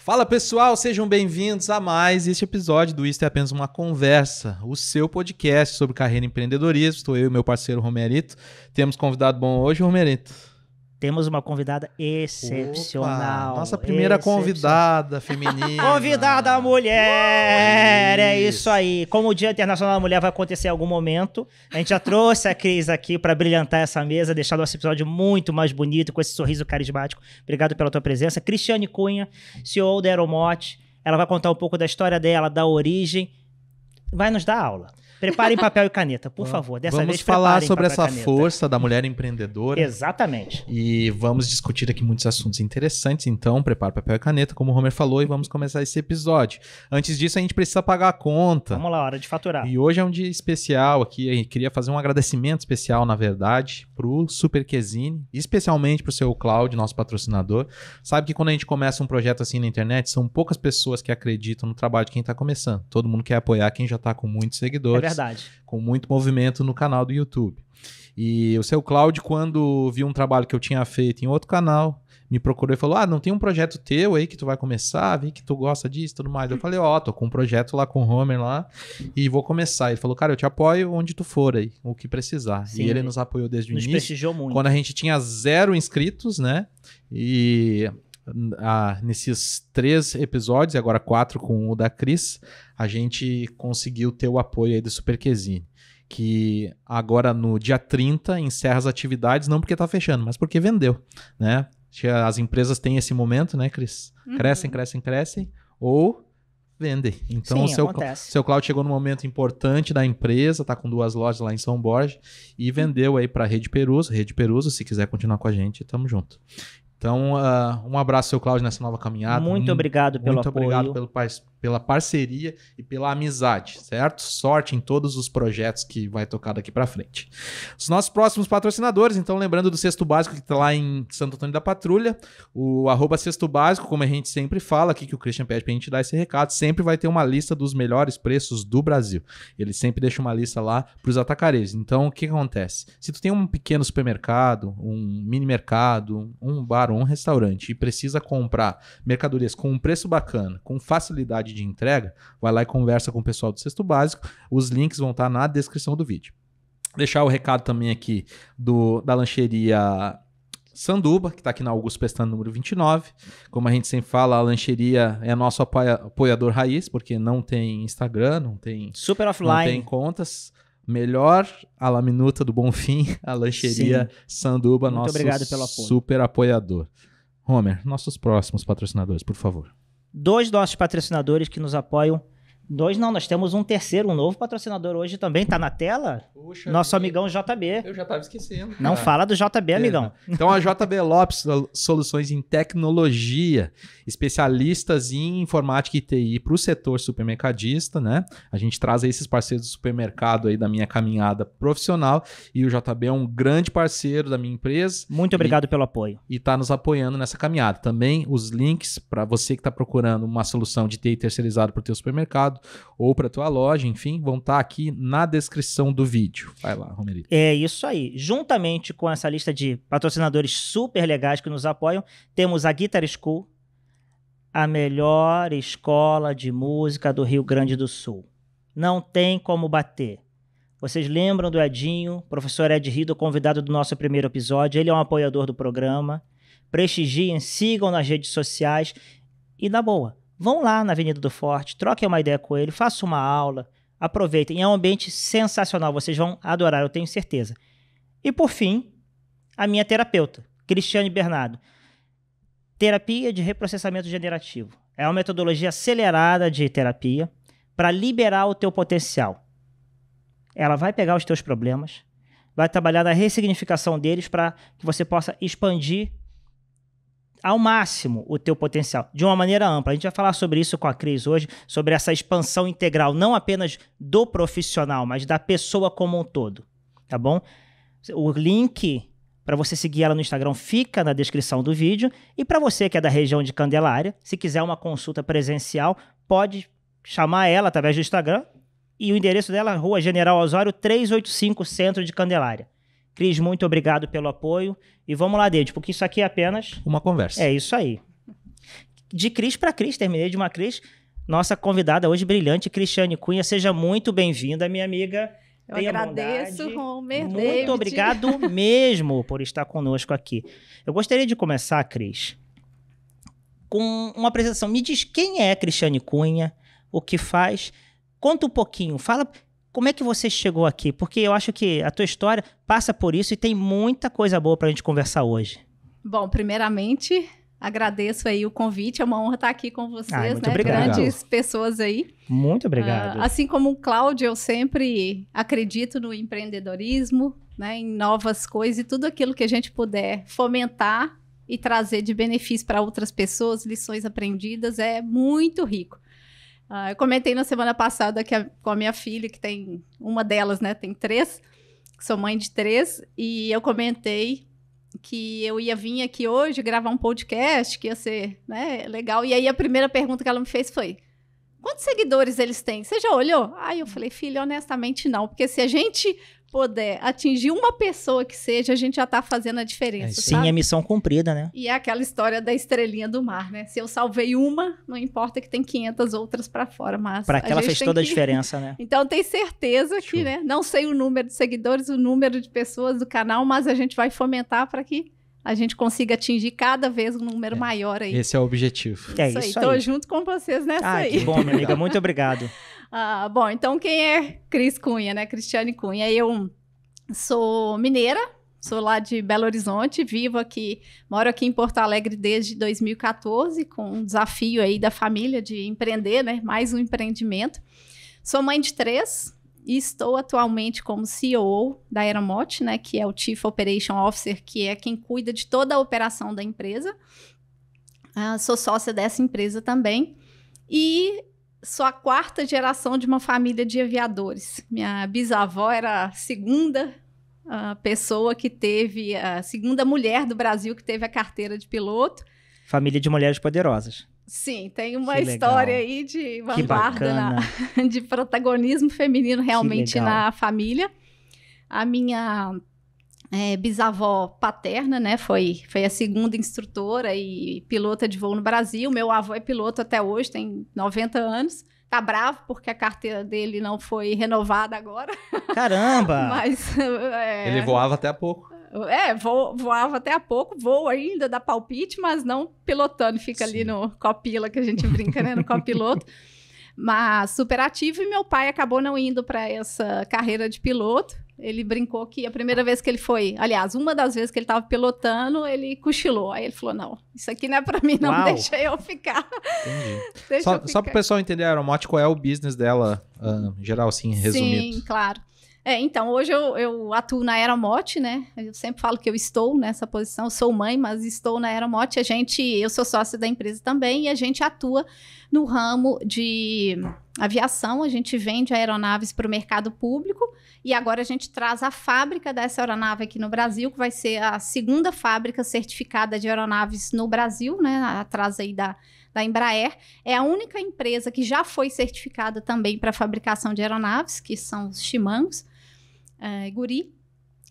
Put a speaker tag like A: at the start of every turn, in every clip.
A: Fala pessoal, sejam bem-vindos a mais este episódio do Isto é Apenas Uma Conversa, o seu podcast sobre carreira e empreendedorismo. Estou eu e meu parceiro Romerito. Temos convidado bom hoje, Romerito.
B: Temos uma convidada excepcional.
A: Opa, nossa primeira convidada feminina.
B: Convidada mulher! É isso aí. Como o Dia Internacional da Mulher vai acontecer em algum momento, a gente já trouxe a Cris aqui para brilhantar essa mesa, deixar nosso episódio muito mais bonito, com esse sorriso carismático. Obrigado pela tua presença. Cristiane Cunha, CEO da Aeromote. Ela vai contar um pouco da história dela, da origem. Vai nos dar aula. Preparem papel e caneta, por favor.
A: Vamos falar sobre essa força da mulher empreendedora.
B: Exatamente.
A: E vamos discutir aqui muitos assuntos interessantes. Então, prepare papel e caneta, como o Romer falou, e vamos começar esse episódio. Antes disso, a gente precisa pagar a conta.
B: Vamos lá, hora de faturar.
A: E hoje é um dia especial aqui. Eu queria fazer um agradecimento especial, na verdade, pro Super Quesini, especialmente pro seu Cláudio, nosso patrocinador. Sabe que quando a gente começa um projeto assim na internet, são poucas pessoas que acreditam no trabalho de quem está começando. Todo mundo quer apoiar quem já está com muitos seguidores.
B: Verdade.
A: Com muito movimento no canal do YouTube. E o seu Cláudio, quando viu um trabalho que eu tinha feito em outro canal, me procurou e falou, não tem um projeto teu aí que tu vai começar, vi que tu gosta disso e tudo mais. Eu falei, tô com um projeto lá com o Homer lá e vou começar. Ele falou, cara, eu te apoio onde tu for aí, o que precisar. Sim, e ele nos apoiou desde o início.
B: Nos prestigiou muito.
A: Quando a gente tinha 0 inscritos, né? E... nesses 3 episódios, e agora 4 com o da Cris, a gente conseguiu ter o apoio aí do Super Quesini, que agora no dia 30 encerra as atividades, não porque tá fechando, mas porque vendeu, né? As empresas têm esse momento, né, Cris? Crescem, ou vendem. Então
B: sim,
A: o seu Cláudio chegou num momento importante da empresa, tá com 2 lojas lá em São Borja, e vendeu aí pra Rede Peruso, se quiser continuar com a gente, tamo junto. Então, um abraço, seu Cláudio, nessa nova caminhada.
B: Muito obrigado pelo apoio.
A: Muito obrigado pela parceria e pela amizade, certo? Sorte em todos os projetos que vai tocar daqui para frente. Os nossos próximos patrocinadores, então, lembrando do Cesto Básico, que está lá em Santo Antônio da Patrulha, o @Cesto Básico, como a gente sempre fala aqui, que o Christian pede para a gente dar esse recado, sempre vai ter uma lista dos melhores preços do Brasil. Ele sempre deixa uma lista lá para os atacarejos. Então, o que acontece? Se tu tem um pequeno supermercado, um mini mercado, um bar ou um restaurante e precisa comprar mercadorias com um preço bacana, com facilidade de entrega, vai lá e conversa com o pessoal do Cesto Básico. Os links vão estar na descrição do vídeo. Deixar o recado também aqui da lancheria Sanduba, que está aqui na Augusto Pestana, número 29. Como a gente sempre fala, a lancheria é nosso apoiador raiz, porque não tem Instagram, não tem...
B: Super offline.
A: Não tem contas. Melhor a la minuta do Bonfim, a lancheria Sanduba,
B: muito
A: nosso
B: obrigado pelo apoio.
A: Super apoiador. Homer, nossos próximos patrocinadores, por favor.
B: 2 nossos patrocinadores que nos apoiam. 2 não, nós temos um terceiro, um novo patrocinador hoje também, tá na tela?
A: Puxa,
B: nosso amigão JB.
A: Eu já tava esquecendo. Cara.
B: Não fala do JB, amigão.
A: Então a JB Lopes, soluções em tecnologia, especialistas em informática e TI para o setor supermercadista, né? A gente traz aí esses parceiros do supermercado aí da minha caminhada profissional e o JB é um grande parceiro da minha empresa.
B: Muito obrigado pelo apoio.
A: E está nos apoiando nessa caminhada. Também os links para você que está procurando uma solução de TI terceirizado para o teu supermercado ou para tua loja, enfim, vão estar aqui na descrição do vídeo. Vai lá, Romerito.
B: É isso aí. Juntamente com essa lista de patrocinadores super legais que nos apoiam, temos a Guitar School, a melhor escola de música do Rio Grande do Sul. Não tem como bater. Vocês lembram do Edinho, professor Ed Rido, convidado do nosso primeiro episódio. Ele é um apoiador do programa. Prestigiem, sigam nas redes sociais e, na boa, vão lá na Avenida do Forte, troquem uma ideia com ele, façam uma aula, aproveitem. É um ambiente sensacional, vocês vão adorar, eu tenho certeza. E por fim, a minha terapeuta, Cristiane Bernardo. Terapia de reprocessamento generativo. É uma metodologia acelerada de terapia para liberar o teu potencial. Ela vai pegar os teus problemas, vai trabalhar na ressignificação deles para que você possa expandir ao máximo o teu potencial, de uma maneira ampla. A gente vai falar sobre isso com a Cris hoje, sobre essa expansão integral, não apenas do profissional, mas da pessoa como um todo, tá bom? O link para você seguir ela no Instagram fica na descrição do vídeo, e para você que é da região de Candelária, se quiser uma consulta presencial, pode chamar ela através do Instagram, e o endereço dela é Rua General Osório 385, Centro de Candelária. Cris, muito obrigado pelo apoio. E vamos lá, Deide, porque isso aqui é apenas...
A: uma conversa.
B: É isso aí. de Cris para Cris, terminei de uma Cris. Nossa convidada hoje brilhante, Cristiane Cunha, seja muito bem-vinda, minha amiga.
C: Eu agradeço, Homer,
B: Muito
C: David.
B: obrigado mesmo por estar conosco aqui. Eu gostaria de começar, Cris, com uma apresentação. Me diz quem é Cristiane Cunha, o que faz. Conta um pouquinho, fala como é que você chegou aqui, porque eu acho que a tua história passa por isso e tem muita coisa boa pra gente conversar hoje.
C: Bom, primeiramente, agradeço aí o convite, é uma honra estar aqui com vocês,
B: muito
C: né?
B: obrigado.
C: Grandes pessoas aí.
B: Muito obrigado.
C: Assim como o Cláudio, eu sempre acredito no empreendedorismo, né? Em novas coisas e tudo aquilo que a gente puder fomentar e trazer de benefício para outras pessoas, lições aprendidas, é muito rico. Eu comentei na semana passada com a minha filha, que tem uma delas, né? Tem 3, sou mãe de 3, e eu comentei que eu ia vir aqui hoje gravar um podcast, que ia ser, né, legal. E aí a primeira pergunta que ela me fez foi: quantos seguidores eles têm? Você já olhou? Aí eu falei: filha, honestamente não, porque se a gente puder atingir uma pessoa que seja, a gente já tá fazendo a diferença,
B: Sim,
C: sabe?
B: é missão cumprida, né?
C: E é aquela história da estrelinha do mar, né? Se eu salvei uma, não importa que tem 500 outras para fora, mas
B: Para aquela fez toda a diferença, né?
C: Então, tenho certeza que, né? Não sei o número de seguidores, o número de pessoas do canal, mas a gente vai fomentar para que a gente consiga atingir cada vez um número maior aí.
A: Esse é o objetivo.
B: É isso aí.
C: Tô junto com vocês nessa aí.
B: Que bom, minha amiga. Muito obrigado.
C: Bom, então quem é Cris Cunha, né? Cristiane Cunha. Eu sou mineira, sou lá de Belo Horizonte, vivo aqui, moro aqui em Porto Alegre desde 2014, com um desafio aí da família de empreender, né? Mais um empreendimento. Sou mãe de 3 e estou atualmente como CEO da Aeromote, né? Que é o Chief Operation Officer, que é quem cuida de toda a operação da empresa. Sou sócia dessa empresa também. E sou a 4ª geração de uma família de aviadores. Minha bisavó era a segunda pessoa que teve, a segunda mulher do Brasil que teve a carteira de piloto.
B: Família de mulheres poderosas.
C: Sim, tem uma história aí de vanguarda, de protagonismo feminino realmente na família. A minha bisavó paterna, né, foi a segunda instrutora e pilota de voo no Brasil. Meu avô é piloto até hoje, tem 90 anos. Tá bravo porque a carteira dele não foi renovada agora.
B: Caramba!
C: Mas
A: ele voava até há pouco.
C: Voava até há pouco, voa ainda, dá palpite, mas não pilotando, fica ali no copila que a gente brinca, né, no copiloto. Mas super ativo, e meu pai acabou não indo para essa carreira de piloto. Ele brincou que a primeira vez que ele foi, aliás, uma das vezes que ele estava pilotando, ele cochilou. Aí ele falou: não, isso aqui não é para mim, não. Uau. Deixa eu ficar.
A: Entendi. Só para o pessoal entender a Aeromote, qual é o business dela, em geral, assim, resumido.
C: Sim, claro. Então, hoje eu atuo na Aeromote, né? Eu sempre falo que eu estou nessa posição, eu sou mãe, mas estou na Aeromote. Eu sou sócia da empresa também, e a gente atua no ramo de aviação. A gente vende aeronaves para o mercado público, e agora a gente traz a fábrica dessa aeronave aqui no Brasil, que vai ser a 2ª fábrica certificada de aeronaves no Brasil, né? Atrás aí da Embraer. É a única empresa que já foi certificada também para fabricação de aeronaves, que são os Chimangos. Guri,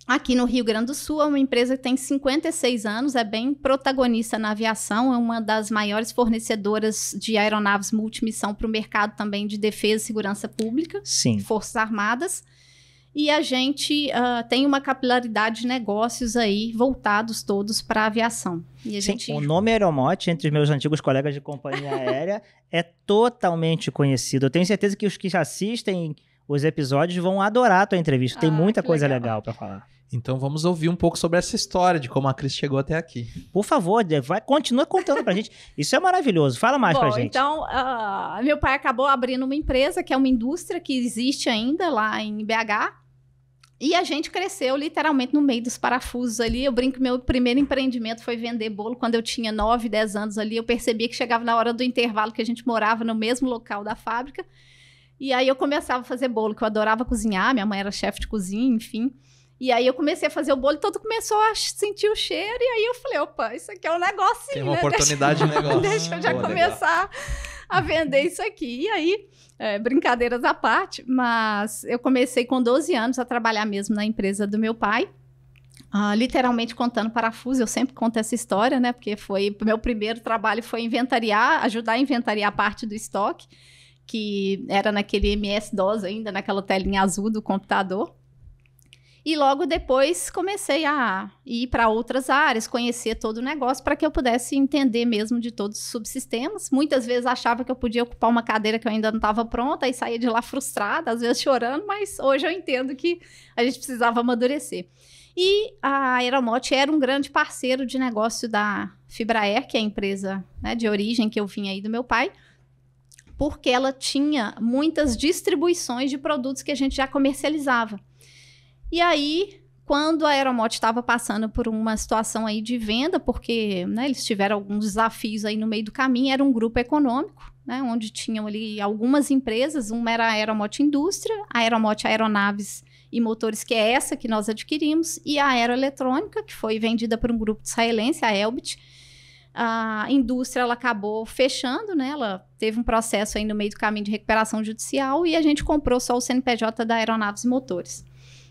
C: aqui no Rio Grande do Sul, é uma empresa que tem 56 anos, é bem protagonista na aviação, é uma das maiores fornecedoras de aeronaves multimissão para o mercado também de defesa e segurança pública,
B: Sim.
C: Forças Armadas, e a gente tem uma capilaridade de negócios aí voltados todos para a aviação. E a gente...
B: O nome Aeromote, entre os meus antigos colegas de companhia aérea, é totalmente conhecido. Eu tenho certeza que os que assistem os episódios vão adorar a tua entrevista. Tem muita coisa legal para falar.
A: Então vamos ouvir um pouco sobre essa história de como a Cris chegou até aqui.
B: Por favor, continua contando pra gente. Isso é maravilhoso. Fala mais pra gente.
C: Então, meu pai acabou abrindo uma empresa, que é uma indústria que existe ainda lá em BH. E a gente cresceu literalmente no meio dos parafusos ali. Eu brinco que meu primeiro empreendimento foi vender bolo. Quando eu tinha 9, 10 anos ali, eu percebia que chegava na hora do intervalo, que a gente morava no mesmo local da fábrica. E aí eu começava a fazer bolo, que eu adorava cozinhar, minha mãe era chefe de cozinha, enfim. E aí eu comecei a fazer o bolo, todo começou a sentir o cheiro, e aí eu falei: opa, isso aqui é um negocinho,
A: tem uma oportunidade de negócio.
C: Deixa eu já começar a vender isso aqui. E aí, brincadeiras à parte, mas eu comecei com 12 anos a trabalhar mesmo na empresa do meu pai. literalmente contando parafuso. Eu sempre conto essa história, né? Porque meu primeiro trabalho foi ajudar a inventariar parte do estoque, que era naquele MS-DOS ainda, naquela telinha azul do computador. E logo depois comecei a ir para outras áreas, conhecer todo o negócio, para que eu pudesse entender mesmo de todos os subsistemas. Muitas vezes achava que eu podia ocupar uma cadeira que eu ainda não estava pronta, e saía de lá frustrada, às vezes chorando, mas hoje eu entendo que a gente precisava amadurecer. E a Aeromote era um grande parceiro de negócio da Fibraer, que é a empresa, né, de origem que eu vim aí do meu pai, porque ela tinha muitas distribuições de produtos que a gente já comercializava. E aí, quando a Aeromote estava passando por uma situação aí de venda, porque, né, eles tiveram alguns desafios aí no meio do caminho, era um grupo econômico, né, onde tinham ali algumas empresas, uma era a Aeromote Indústria, a Aeromote Aeronaves e Motores, que é essa que nós adquirimos, e a Aeroeletrônica, que foi vendida por um grupo israelense, a Elbit. A indústria, ela acabou fechando, né? Ela teve um processo aí no meio do caminho de recuperação judicial, e a gente comprou só o CNPJ da Aeronaves e Motores.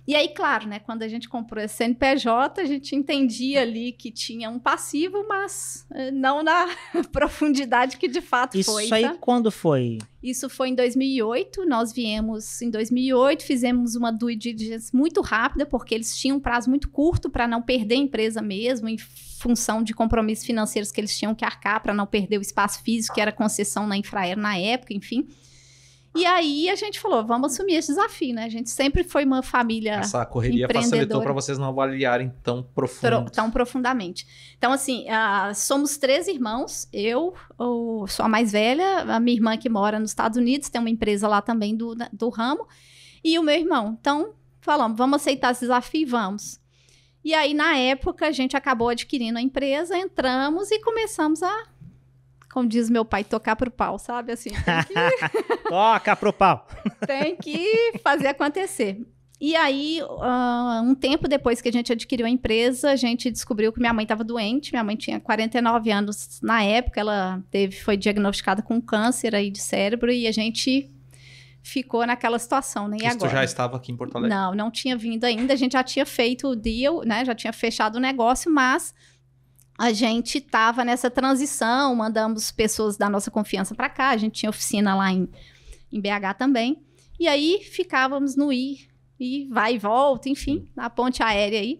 C: E aí, claro, né, quando a gente comprou esse CNPJ, a gente entendia ali que tinha um passivo, mas não na profundidade que de fato foi.
B: Isso aí, tá? Quando foi?
C: Isso foi em 2008, nós viemos em 2008, fizemos uma due diligence muito rápida, porque eles tinham um prazo muito curto para não perder a empresa mesmo, em função de compromissos financeiros que eles tinham que arcar para não perder o espaço físico, que era concessão na Infraero na época, enfim. E aí a gente falou, vamos assumir esse desafio, né? A gente sempre foi uma família empreendedora.
A: Essa correria facilitou para vocês não avaliarem tão
C: profundamente. Então, assim, somos 3 irmãos. Eu sou a mais velha, a minha irmã que mora nos Estados Unidos, tem uma empresa lá também do ramo, e o meu irmão. Então, falamos, vamos aceitar esse desafio? Vamos. E aí, na época, a gente acabou adquirindo a empresa, entramos e começamos a, como diz meu pai, tocar pro pau, sabe? Assim,
B: toca pro pau.
C: Tem que fazer acontecer. E aí, um tempo depois que a gente adquiriu a empresa, a gente descobriu que minha mãe estava doente. Minha mãe tinha 49 anos na época, ela foi diagnosticada com câncer aí de cérebro, e a gente ficou naquela situação, né? E
A: agora? Tu já
C: agora?
A: estava aqui em Porto Alegre?
C: Não tinha vindo ainda. A gente já tinha feito o deal, né? Já tinha fechado o negócio, mas a gente estava nessa transição, mandamos pessoas da nossa confiança para cá, a gente tinha oficina lá em BH também, e aí ficávamos no ir e vai e volta, enfim, na ponte aérea aí.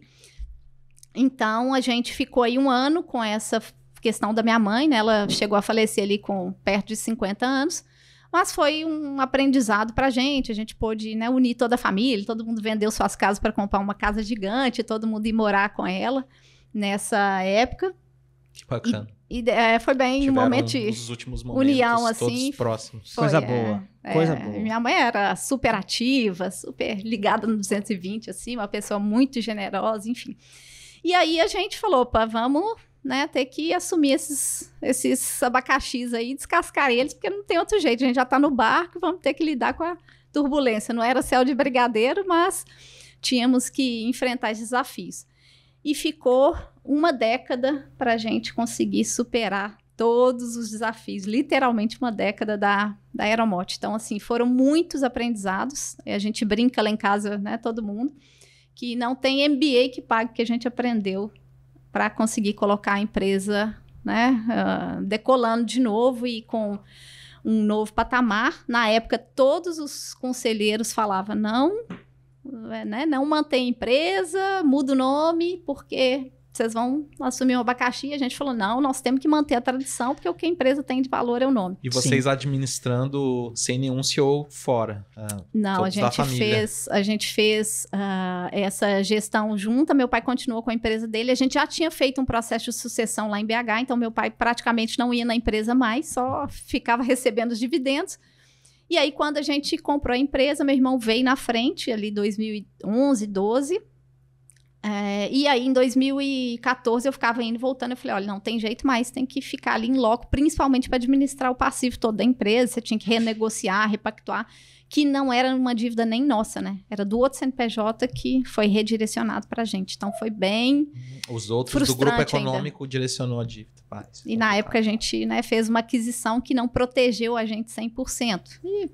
C: Então, a gente ficou aí um ano com essa questão da minha mãe, né? Ela chegou a falecer ali com perto de 50 anos, mas foi um aprendizado pra gente. A gente pôde, né, unir toda a família, todo mundo vendeu suas casas para comprar uma casa gigante, todo mundo ir morar com ela nessa época.
A: Que bacana.
C: E foi bem um momento de
A: os últimos momentos,
C: união, assim.
A: Todos próximos.
B: Coisa boa. Coisa boa.
C: Minha mãe era super ativa, super ligada no 220, assim, uma pessoa muito generosa, enfim. E aí a gente falou, opa, vamos, né, ter que assumir esses abacaxis aí, descascar eles, porque não tem outro jeito. A gente já tá no barco, vamos ter que lidar com a turbulência. Não era céu de brigadeiro, mas tínhamos que enfrentar esses desafios. E ficou uma década para a gente conseguir superar todos os desafios, literalmente uma década da Aeromote. Então, assim, foram muitos aprendizados. A gente brinca lá em casa, né, todo mundo, que não tem MBA que pague o que a gente aprendeu para conseguir colocar a empresa, né, decolando de novo e com um novo patamar. Na época, todos os conselheiros falavam, não mantém a empresa, muda o nome, porque vocês vão assumir um abacaxi. E a gente falou, não, nós temos que manter a tradição, porque o que a empresa tem de valor é o nome.
A: E vocês administrando sem nenhum CEO fora?
C: Não, a gente fez essa gestão junta. Meu pai continuou com a empresa dele. A gente já tinha feito um processo de sucessão lá em BH, então meu pai praticamente não ia na empresa mais, só ficava recebendo os dividendos. E aí, quando a gente comprou a empresa, meu irmão veio na frente, ali 2011, 12. E aí, em 2014, eu ficava indo e voltando. Eu falei, olha, não tem jeito mais, tem que ficar ali em loco, principalmente para administrar o passivo todo da empresa. Você tinha que renegociar, repactuar, que não era uma dívida nem nossa, né? Era do outro CNPJ que foi redirecionado para a gente. Então, foi bem
A: Os outros do grupo econômico direcionou a dívida. Na
C: época, a gente, né, fez uma aquisição que não protegeu a gente 100%. E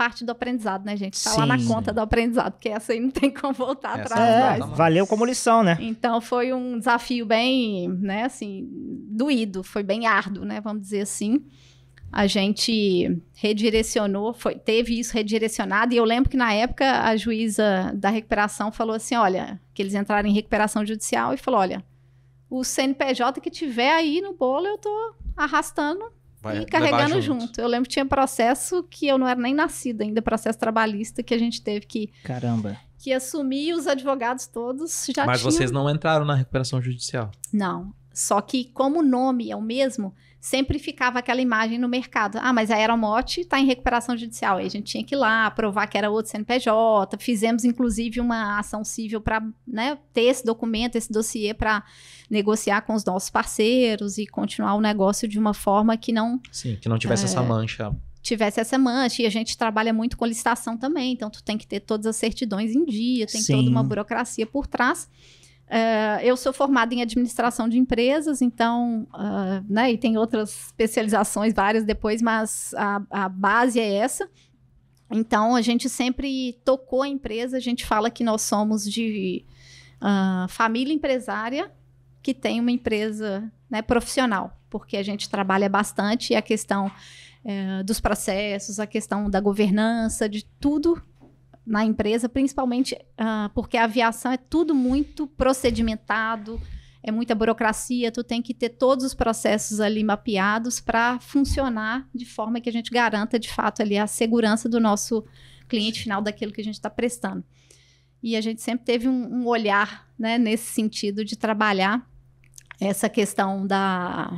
C: parte do aprendizado, né, gente? Tá lá na
B: Sim.
C: conta do aprendizado, porque essa aí não tem como voltar
A: Essa
C: atrás.
A: não.
C: mais.
B: Valeu como lição, né?
C: Então, foi um desafio bem, né, assim, doído, foi bem árduo, né, vamos dizer assim. A gente redirecionou, teve isso redirecionado, e eu lembro que na época a juíza da recuperação falou assim, olha, que eles entraram em recuperação judicial e falou, olha, o CNPJ que tiver aí no bolo, eu tô arrastando
A: Vai
C: e carregando
A: levar
C: junto. Eu lembro que tinha processo que eu não era nem nascida ainda, processo trabalhista, que a gente teve
B: Caramba.
C: que assumir, os advogados todos já
A: Mas
C: tinham...
A: vocês não entraram na recuperação judicial.
C: Não, só que como o nome é o mesmo, sempre ficava aquela imagem no mercado. Ah, mas a Aeromote está em recuperação judicial. Aí a gente tinha que ir lá, provar que era outro CNPJ. Fizemos, inclusive, uma ação civil para, né, ter esse documento, esse dossiê para negociar com os nossos parceiros e continuar o negócio de uma forma que não
A: Sim, que não tivesse essa mancha.
C: tivesse essa mancha. E a gente trabalha muito com licitação também. Então, tu tem que ter todas as certidões em dia, tem
B: Sim.
C: toda uma burocracia por trás. Eu sou formada em administração de empresas, então, né, e tem outras especializações, várias depois, mas a base é essa. Então, a gente sempre tocou a empresa, a gente fala que nós somos de família empresária que tem uma empresa, né, profissional, porque a gente trabalha bastante a questão dos processos, a questão da governança, de tudo na empresa, principalmente porque a aviação é tudo muito procedimentado, é muita burocracia, tu tem que ter todos os processos ali mapeados para funcionar de forma que a gente garanta, de fato, ali a segurança do nosso cliente final daquilo que a gente está prestando. E a gente sempre teve um olhar, né, nesse sentido de trabalhar essa questão da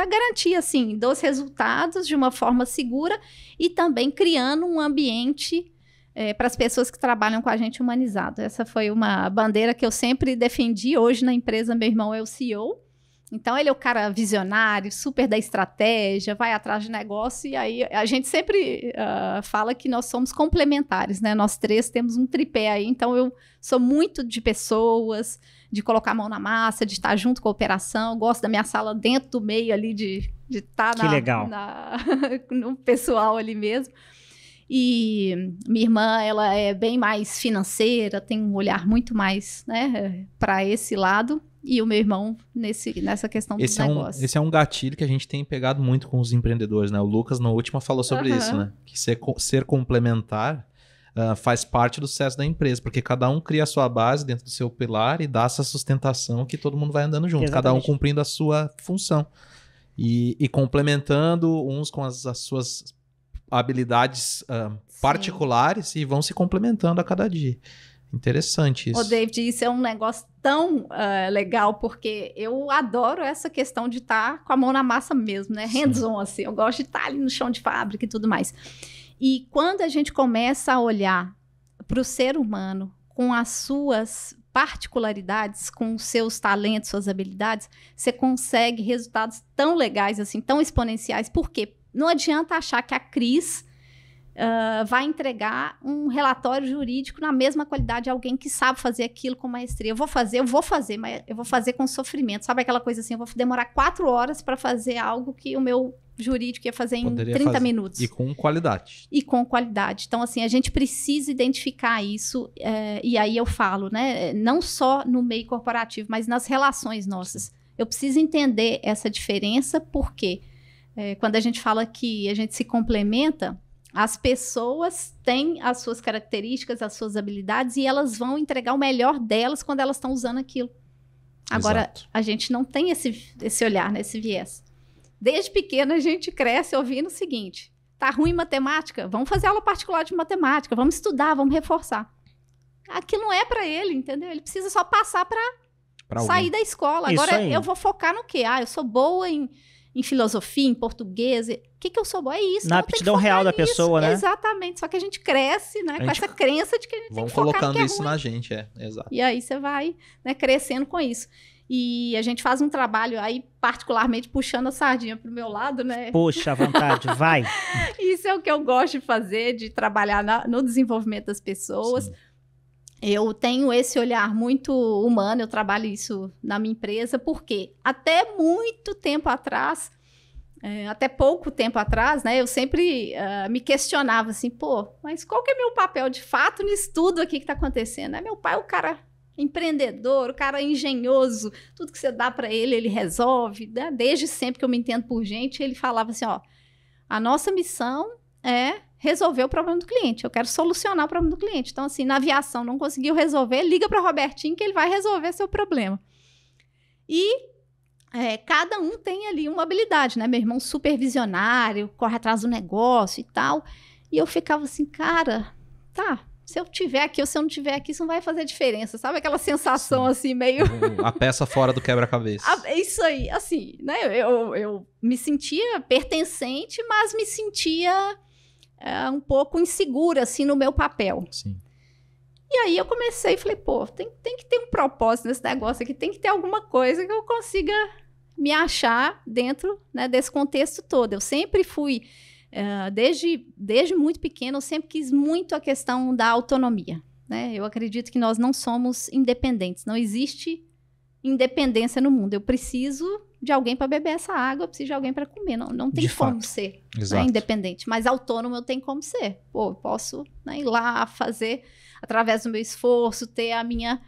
C: garantia, assim, dos resultados de uma forma segura e também criando um ambiente para as pessoas que trabalham com a gente humanizado. Essa foi uma bandeira que eu sempre defendi. Hoje na empresa meu irmão é o CEO, então ele é o cara visionário, super da estratégia, vai atrás de negócio, e aí a gente sempre fala que nós somos complementares, né? Nós três temos um tripé aí, então eu sou muito de pessoas, de colocar a mão na massa, de estar junto com a operação, gosto da minha sala dentro do meio ali, de estar no pessoal ali mesmo. E minha irmã, ela é bem mais financeira, tem um olhar muito mais, né, para esse lado, e o meu irmão nessa questão dos negócios.
A: Esse é um gatilho que a gente tem pegado muito com os empreendedores, né? O Lucas, na última, falou sobre isso, né? Que ser complementar faz parte do sucesso da empresa, porque cada um cria a sua base dentro do seu pilar e dá essa sustentação que todo mundo vai andando junto,
B: Exatamente.
A: cada um cumprindo a sua função e complementando uns com as suas habilidades particulares e vão se complementando a cada dia. Interessante isso.
C: Ô, David, isso é um negócio tão legal, porque eu adoro essa questão de estar com a mão na massa mesmo, né? Hands-on, assim. Eu gosto de estar ali no chão de fábrica e tudo mais. E quando a gente começa a olhar para o ser humano com as suas particularidades, com os seus talentos, suas habilidades, você consegue resultados tão legais, assim, tão exponenciais. Por quê? Não adianta achar que a Cris vai entregar um relatório jurídico na mesma qualidade de alguém que sabe fazer aquilo com maestria. Eu vou fazer, mas eu vou fazer com sofrimento. Sabe aquela coisa assim, eu vou demorar 4 horas para fazer algo que o meu jurídico ia fazer em 30 minutos.
A: E com qualidade.
C: E com qualidade. Então, assim, a gente precisa identificar isso, e aí eu falo, né, não só no meio corporativo, mas nas relações nossas. Eu preciso entender essa diferença, porque quando a gente fala que a gente se complementa, as pessoas têm as suas características, as suas habilidades, e elas vão entregar o melhor delas quando elas estão usando aquilo. Agora,
A: Exato.
C: a gente não tem esse olhar, né, esse viés. Desde pequena, a gente cresce ouvindo o seguinte: tá ruim em matemática? Vamos fazer aula particular de matemática, vamos estudar, vamos reforçar. Aquilo não é para ele, entendeu? Ele precisa só passar para sair da escola.
B: Isso
C: Agora,
B: aí.
C: eu vou focar no quê? Eu sou boa em filosofia, em português. O que eu sou boa? É isso.
B: Na
C: então tem que
B: aptidão
C: focar
B: real da
C: nisso.
B: pessoa, né?
C: Exatamente. Só que a gente cresce, né, com
A: gente
C: essa crença de que a gente tem
A: Vão
C: que focar no
A: colocando
C: que é
A: isso
C: ruim.
A: na gente, exato.
C: E aí você vai, né, crescendo com isso. E a gente faz um trabalho aí, particularmente puxando a sardinha pro meu lado, né?
B: Poxa, à vontade, vai.
C: Isso é o que eu gosto de fazer, de trabalhar no desenvolvimento das pessoas.
A: Sim.
C: Eu tenho esse olhar muito humano, eu trabalho isso na minha empresa, porque até muito tempo atrás, até pouco tempo atrás, né, eu sempre me questionava assim, pô, mas qual que é meu papel de fato nisso tudo aqui que está acontecendo? Né? Meu pai é o cara empreendedor, o cara engenhoso, tudo que você dá para ele, ele resolve, né? Desde sempre que eu me entendo por gente, ele falava assim, ó, a nossa missão é resolver o problema do cliente, eu quero solucionar o problema do cliente. Então, assim, na aviação não conseguiu resolver, liga para o Robertinho que ele vai resolver seu problema. E cada um tem ali uma habilidade, né? Meu irmão super visionário, corre atrás do negócio e tal. E eu ficava assim, cara, tá, se eu tiver aqui ou se eu não tiver aqui, isso não vai fazer diferença. Sabe aquela sensação assim, meio...
A: A peça fora do quebra-cabeça.
C: Isso aí, assim, né? Eu me sentia pertencente, mas me sentia um pouco insegura, assim, no meu papel.
A: Sim.
C: E aí eu comecei e falei, pô, tem que ter um propósito nesse negócio aqui, tem que ter alguma coisa que eu consiga me achar dentro, né, desse contexto todo. Eu sempre fui, desde muito pequena, eu sempre quis muito a questão da autonomia, né? Eu acredito que nós não somos independentes, não existe independência no mundo. Eu preciso de alguém para beber essa água, eu preciso de alguém para comer, não tem como ser, né, independente, mas autônomo eu tenho como ser. Pô, eu posso, né, ir lá fazer através do meu esforço, ter a minha...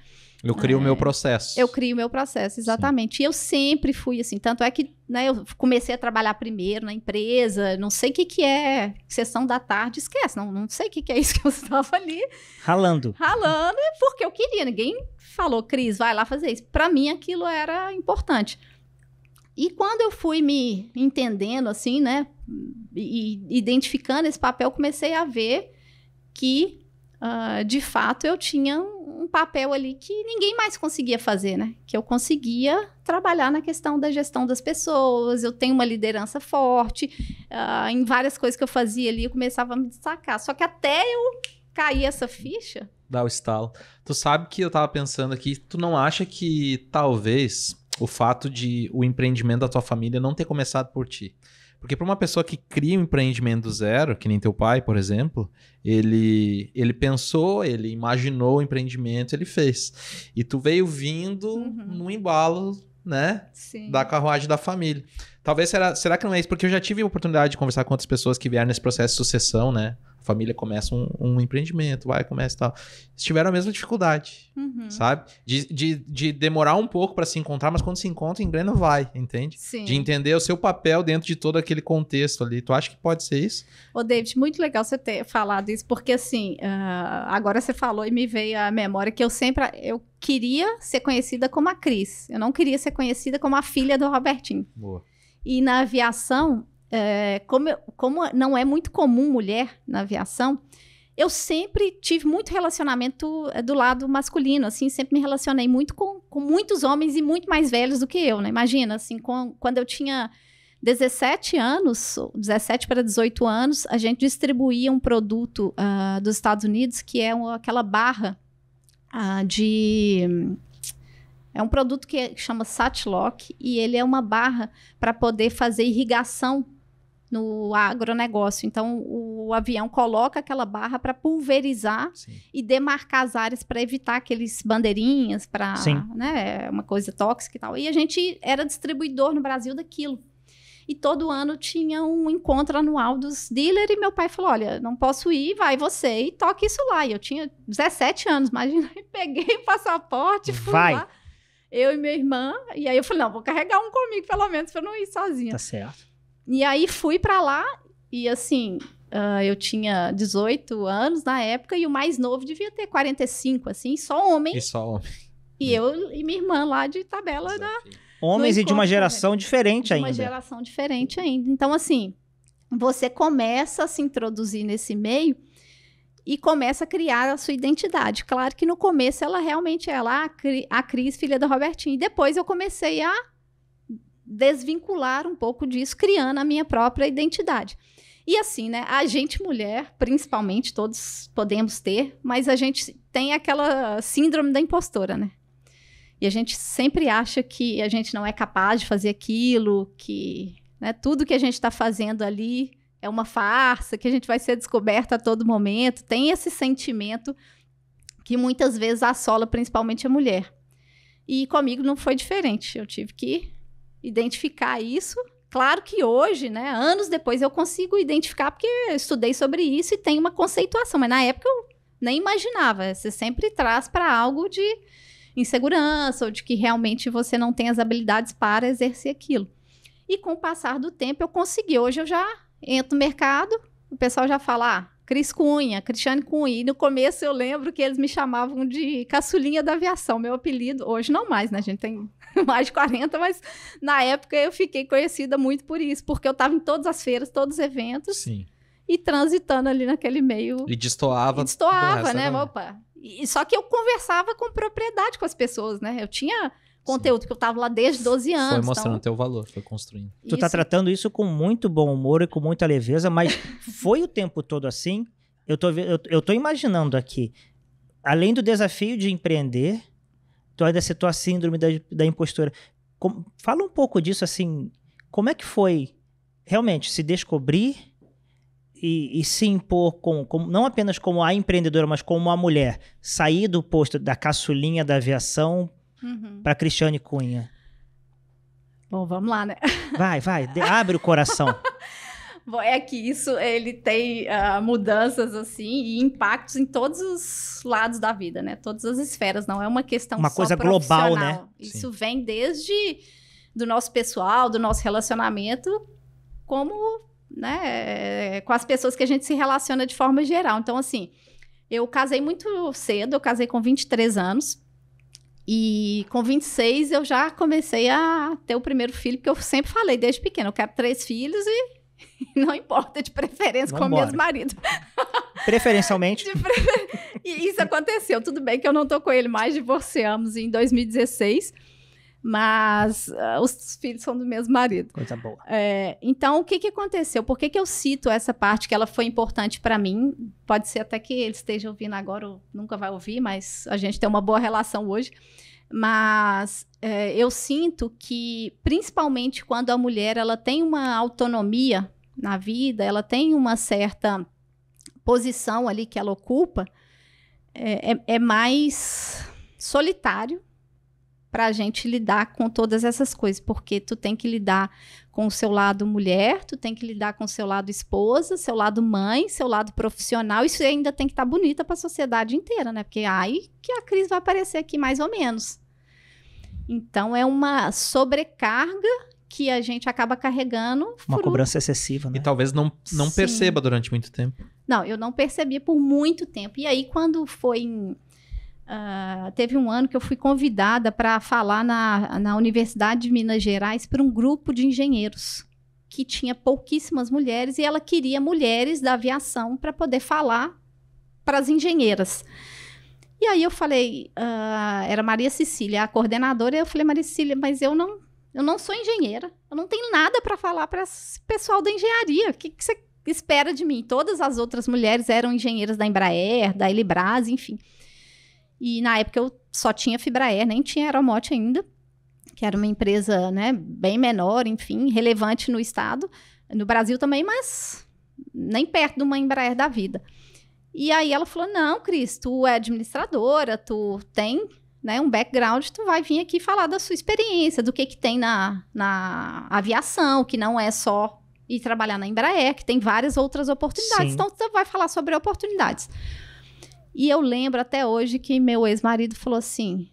A: Eu crio o meu processo.
C: Eu crio o meu processo, exatamente. Sim. E eu sempre fui assim, tanto é que, né, eu comecei a trabalhar primeiro na empresa, não sei o que é sessão da tarde, esquece, não sei o que é isso que eu estava ali.
B: Ralando,
C: porque eu queria, ninguém falou, Cris, vai lá fazer isso. Para mim aquilo era importante. E quando eu fui me entendendo assim, né, e identificando esse papel, comecei a ver que de fato eu tinha um papel ali que ninguém mais conseguia fazer, né? Que eu conseguia trabalhar na questão da gestão das pessoas, eu tenho uma liderança forte, em várias coisas que eu fazia ali eu começava a me destacar. Só que até eu cair essa ficha...
A: Dá o estalo. Tu sabe que eu tava pensando aqui, tu não acha que talvez o fato de o empreendimento da tua família não ter começado por ti? Porque para uma pessoa que cria um empreendimento do zero, que nem teu pai, por exemplo, ele pensou, ele imaginou o empreendimento, ele fez. E tu veio vindo no embalo, né,
C: Sim.
A: da carruagem da família. Talvez, será que não é isso? Porque eu já tive a oportunidade de conversar com outras pessoas que vieram nesse processo de sucessão, né? A família começa um empreendimento, começa e tal. Eles tiveram a mesma dificuldade, sabe? De demorar um pouco para se encontrar, mas quando se encontra, engrena, vai, entende?
C: Sim.
A: De entender o seu papel dentro de todo aquele contexto ali. Tu acha que pode ser isso?
C: Ô, David, muito legal você ter falado isso, porque assim, agora você falou e me veio à memória que eu queria ser conhecida como a Cris. Eu não queria ser conhecida como a filha do Robertinho.
A: Boa.
C: E na aviação... como não é muito comum mulher na aviação, eu sempre tive muito relacionamento do lado masculino, assim, sempre me relacionei muito com muitos homens e muito mais velhos do que eu, né? Imagina, assim, quando eu tinha 17 anos, 17 para 18 anos, a gente distribuía um produto dos Estados Unidos, que é aquela barra É um produto que chama Satlock e ele é uma barra para poder fazer irrigação no agronegócio. Então, o avião coloca aquela barra para pulverizar e demarcar as áreas para evitar aqueles bandeirinhas, para, né, uma coisa tóxica e tal. E a gente era distribuidor no Brasil daquilo. E todo ano tinha um encontro anual dos dealers e meu pai falou, olha, não posso ir, vai você e toque isso lá. E eu tinha 17 anos, imagina, e peguei o passaporte, fui lá. Eu e minha irmã, e aí eu falei, não, vou carregar um comigo, pelo menos, pra não ir sozinha.
B: Tá certo.
C: E aí fui pra lá, e assim, eu tinha 18 anos na época, e o mais novo devia ter 45, assim, só homem.
A: E só homem.
C: E eu e minha irmã lá de tabela
B: Homens e de uma geração diferente ainda.
C: De uma geração diferente ainda. Então, assim, você começa a se introduzir nesse meio, e começa a criar a sua identidade. Claro que no começo ela realmente é a Cris, filha do Robertinho. E depois eu comecei a desvincular um pouco disso, criando a minha própria identidade. E assim, né? A gente mulher, principalmente, todos podemos ter, mas a gente tem aquela síndrome da impostora, né? E a gente sempre acha que a gente não é capaz de fazer aquilo, que, né, tudo que a gente está fazendo ali é uma farsa, que a gente vai ser descoberta a todo momento. Tem esse sentimento que muitas vezes assola principalmente a mulher. E comigo não foi diferente. Eu tive que identificar isso, Claro que hoje, né, anos depois, eu consigo identificar, porque eu estudei sobre isso e tem uma conceituação, mas na época eu nem imaginava. Você sempre traz para algo de insegurança ou de que realmente você não tem as habilidades para exercer aquilo. E com o passar do tempo eu consegui. Hoje eu já entro no mercado, o pessoal já fala, Cris Cunha, Cristiane Cunha. E no começo eu lembro que eles me chamavam de caçulinha da aviação, meu apelido. Hoje não mais, né? A gente tem mais de 40, mas na época eu fiquei conhecida muito por isso, porque eu estava em todas as feiras, todos os eventos.
A: Sim.
C: E transitando ali naquele meio.
A: E destoava.
C: Destoava, né? Opa. Só que eu conversava com propriedade com as pessoas, né? Eu tinha conteúdo, que eu tava lá desde 12 anos.
A: Foi mostrando teu valor, foi construindo.
B: Tu tá tratando isso com muito bom humor e com muita leveza, mas foi o tempo todo assim? Eu tô imaginando aqui, além do desafio de empreender, tu ainda citou a síndrome da impostora. Fala um pouco disso, assim, como é que foi realmente se descobrir e se impor não apenas como a empreendedora, mas como a mulher, sair do posto da caçulinha da aviação para Cristiane Cunha?
C: Bom, vamos lá, né?
B: Vai, abre o coração.
C: Bom, é que isso, ele tem mudanças, assim, e impactos em todos os lados da vida, né? Todas as esferas, não é uma questão
B: uma
C: só
B: coisa global, né?
C: Isso vem desde do nosso pessoal, do nosso relacionamento, como, né, com as pessoas que a gente se relaciona de forma geral. Então, assim, eu casei muito cedo, eu casei com 23 anos, e com 26 eu já comecei a ter o primeiro filho, porque eu sempre falei desde pequena, eu quero 3 filhos e não importa, de preferência com o mesmo marido.
B: Preferencialmente.
C: E isso aconteceu. Tudo bem que eu não tô com ele mais, divorciamos em 2016, mas os filhos são do mesmo marido.
B: Coisa boa.
C: Então, o que aconteceu? Por que eu cito essa parte que ela foi importante para mim? Pode ser até que ele esteja ouvindo agora ou nunca vai ouvir, mas a gente tem uma boa relação hoje. Mas eu sinto que, principalmente quando a mulher ela tem uma autonomia na vida, ela tem uma certa posição ali que ela ocupa, é mais solitário para a gente lidar com todas essas coisas, porque tu tem que lidar com o seu lado mulher, tu tem que lidar com o seu lado esposa, seu lado mãe, seu lado profissional, isso ainda tem que estar bonita para a sociedade inteira, né? Porque aí que a Cris vai aparecer aqui mais ou menos. Então é uma sobrecarga que a gente acaba carregando.
B: Uma cobrança excessiva, né?
A: E talvez não perceba durante muito tempo.
C: Não, eu não percebi por muito tempo. E aí quando foi teve um ano que eu fui convidada para falar na Universidade de Minas Gerais para um grupo de engenheiros que tinha pouquíssimas mulheres e ela queria mulheres da aviação para poder falar para as engenheiras. E aí eu falei, era Maria Cecília, a coordenadora, e eu falei, Maria Cecília, mas eu não sou engenheira, eu não tenho nada para falar para esse pessoal da engenharia, o que você espera de mim? Todas as outras mulheres eram engenheiras da Embraer, da Elibras, enfim. E na época eu só tinha Fibraer, nem tinha Aeromote ainda, que era uma empresa, né, bem menor, enfim, relevante no estado, no Brasil também, mas nem perto de uma Embraer da vida. E aí ela falou, não, Cris, tu é administradora, tu tem, né, um background, tu vai vir aqui falar da sua experiência, do que tem na aviação, que não é só ir trabalhar na Embraer, que tem várias outras oportunidades. Sim. Então tu vai falar sobre oportunidades. E eu lembro até hoje que meu ex-marido falou assim,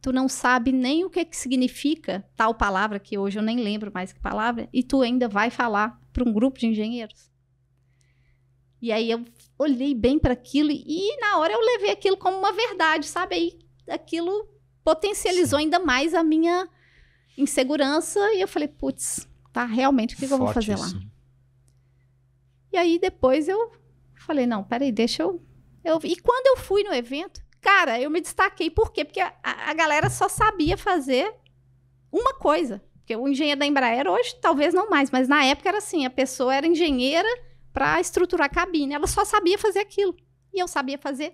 C: tu não sabe nem o que significa tal palavra, que hoje eu nem lembro mais que palavra, e tu ainda vai falar para um grupo de engenheiros. E aí eu olhei bem para aquilo e na hora eu levei aquilo como uma verdade, sabe? Aí aquilo potencializou ainda mais a minha insegurança e eu falei, putz, tá, realmente, o que eu vou fazer lá? E aí depois eu falei, não, peraí, deixa eu... E quando eu fui no evento, cara, eu me destaquei. Por quê? Porque a galera só sabia fazer uma coisa. Porque o engenheiro da Embraer hoje, talvez não mais, mas na época era assim, a pessoa era engenheira para estruturar a cabine. Ela só sabia fazer aquilo. E eu sabia fazer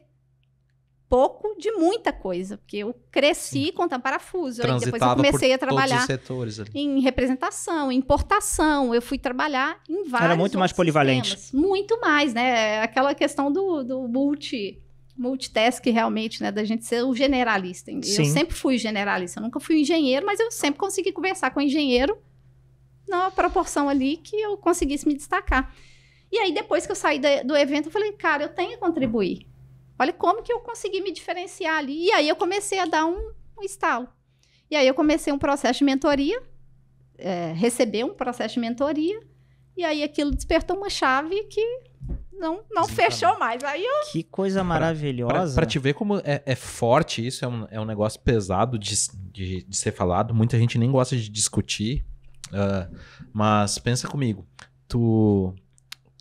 C: pouco de muita coisa. Porque eu cresci contando parafuso. Aí depois eu comecei a trabalhar em representação, em importação. Eu fui trabalhar em vários
B: Era muito mais polivalente.
C: Sistemas. Muito mais, né? Aquela questão do multitask realmente, né? Da gente ser o generalista.
B: Sim.
C: Eu sempre fui generalista. Eu nunca fui engenheiro, mas eu sempre consegui conversar com o engenheiro na proporção ali que eu conseguisse me destacar. E aí, depois que eu saí do evento, eu falei, cara, eu tenho que contribuir. Olha como que eu consegui me diferenciar ali. E aí, eu comecei a dar um estalo. E aí, eu comecei um processo de mentoria, receber um processo de mentoria, e aí aquilo despertou uma chave que não fechou mais. Aí eu...
B: Que coisa maravilhosa.
A: Pra te ver como é forte isso, é um negócio pesado de ser falado, muita gente nem gosta de discutir, mas pensa comigo, tu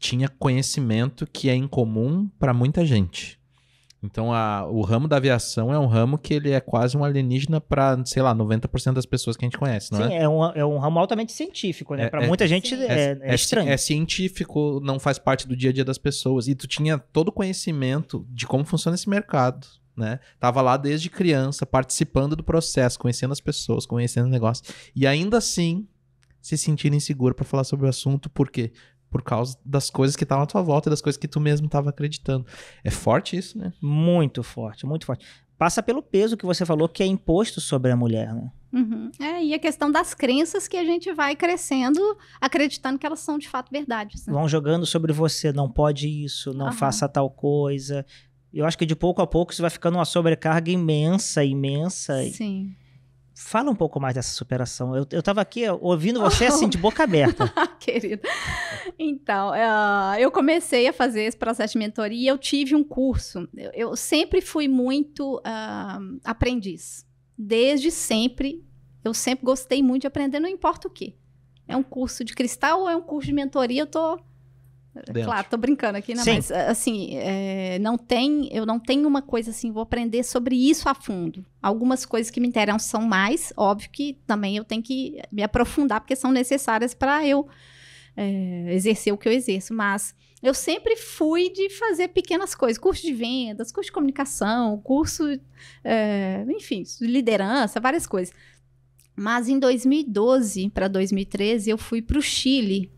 A: tinha conhecimento que é incomum para muita gente. Então, o ramo da aviação é um ramo que ele é quase um alienígena para, sei lá, 90% das pessoas que a gente conhece, não é?
B: Sim, é um ramo altamente científico, né? Para muita gente é estranho.
A: É científico, não faz parte do dia a dia das pessoas. E tu tinha todo o conhecimento de como funciona esse mercado, né? Tava lá desde criança, participando do processo, conhecendo as pessoas, conhecendo o negócio. E ainda assim, se sentir inseguro para falar sobre o assunto, por quê? Por causa das coisas que estavam à tua volta e das coisas que tu mesmo estava acreditando. É forte isso, né?
B: Muito forte, muito forte. Passa pelo peso que você falou que é imposto sobre a mulher, né?
C: Uhum. E a questão das crenças que a gente vai crescendo, acreditando que elas são de fato verdades. Né?
B: Vão jogando sobre você, não pode isso, não faça tal coisa. Eu acho que de pouco a pouco isso vai ficando uma sobrecarga imensa.
C: Sim.
B: Fala um pouco mais dessa superação. Eu tava aqui ouvindo você assim, de boca aberta.
C: Querida. Então, eu comecei a fazer esse processo de mentoria e eu tive um curso. Eu sempre fui muito aprendiz. Desde sempre, eu sempre gostei muito de aprender, não importa o quê. É um curso de cristal ou é um curso de mentoria, eu tô...
A: Dentro.
C: Claro, tô brincando aqui, né?
B: Sim.
C: Mas assim, eu não tenho uma coisa assim, vou aprender sobre isso a fundo. Algumas coisas que me interessam mais, óbvio que também eu tenho que me aprofundar, porque são necessárias para eu exercer o que eu exerço. Mas eu sempre fui de fazer pequenas coisas, curso de vendas, curso de comunicação, curso, enfim, de liderança, várias coisas. Mas em 2012 para 2013, eu fui para o Chile,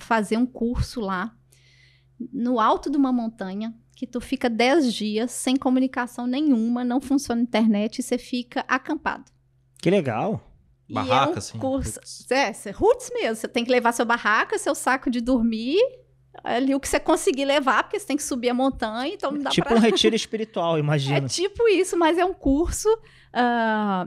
C: fazer um curso lá, no alto de uma montanha, que tu fica 10 dias sem comunicação nenhuma, não funciona a internet e você fica acampado.
B: Que legal.
A: Barraca, assim.
C: Curso, roots mesmo, você tem que levar sua barraca, seu saco de dormir, ali o que você conseguir levar, porque você tem que subir a montanha, então não dá
B: tipo um retiro espiritual, imagina.
C: É tipo isso, mas é um curso...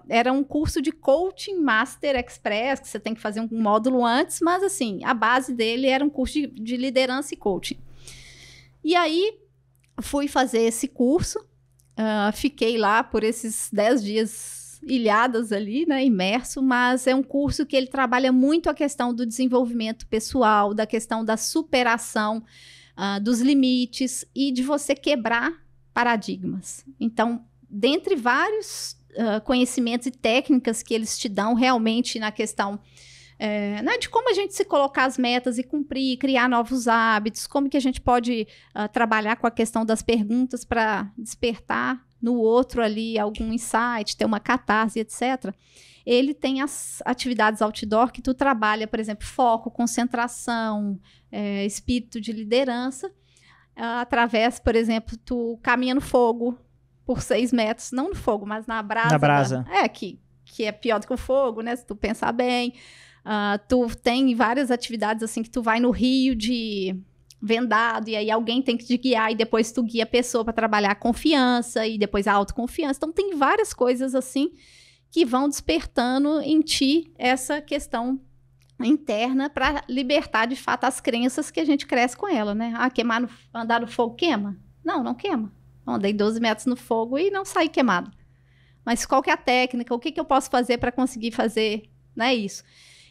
C: era um curso de Coaching Master Express, que você tem que fazer um módulo antes, mas assim, a base dele era um curso de liderança e coaching. E aí, fui fazer esse curso, fiquei lá por esses 10 dias ilhadas ali, né, imerso, mas é um curso que ele trabalha muito a questão do desenvolvimento pessoal, da questão da superação dos limites e de você quebrar paradigmas. Então, dentre vários conhecimentos e técnicas que eles te dão realmente na questão né, de como a gente se colocar as metas e cumprir, criar novos hábitos, como que a gente pode trabalhar com a questão das perguntas para despertar no outro ali algum insight, ter uma catarse, etc. Ele tem as atividades outdoor que tu trabalha, por exemplo, foco, concentração, espírito de liderança, através, por exemplo, tu caminha no fogo por 6 metros, não no fogo, mas na brasa.
B: Na brasa.
C: Que é pior do que o fogo, né? Se tu pensar bem. Tu tem várias atividades assim que tu vai no rio de vendado e aí alguém tem que te guiar e depois tu guia a pessoa para trabalhar a confiança e depois a autoconfiança. Então tem várias coisas assim que vão despertando em ti essa questão interna para libertar de fato as crenças que a gente cresce com ela, né? Andar no fogo queima? Não queima. Andei 12 metros no fogo e não saí queimado. Mas qual que é a técnica? O que eu posso fazer para conseguir fazer, né, isso?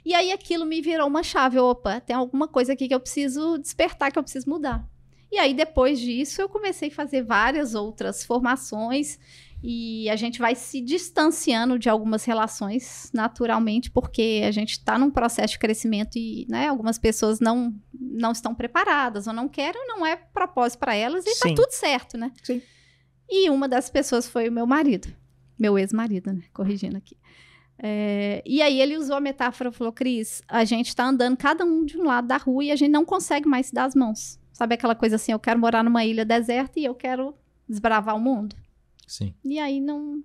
C: E aí aquilo me virou uma chave. Opa, tem alguma coisa aqui que eu preciso despertar, que eu preciso mudar. E aí depois disso eu comecei a fazer várias outras formações e a gente vai se distanciando de algumas relações naturalmente, porque a gente está num processo de crescimento e, né, algumas pessoas não estão preparadas ou não querem, não é propósito para elas e está tudo certo, né?
B: Sim.
C: E uma das pessoas foi o meu marido, meu ex-marido, né? Corrigindo aqui. E aí ele usou a metáfora, falou, Cris, a gente tá andando cada um de um lado da rua e a gente não consegue mais se dar as mãos. Sabe aquela coisa assim, eu quero morar numa ilha deserta e eu quero desbravar o mundo?
A: Sim.
C: E aí não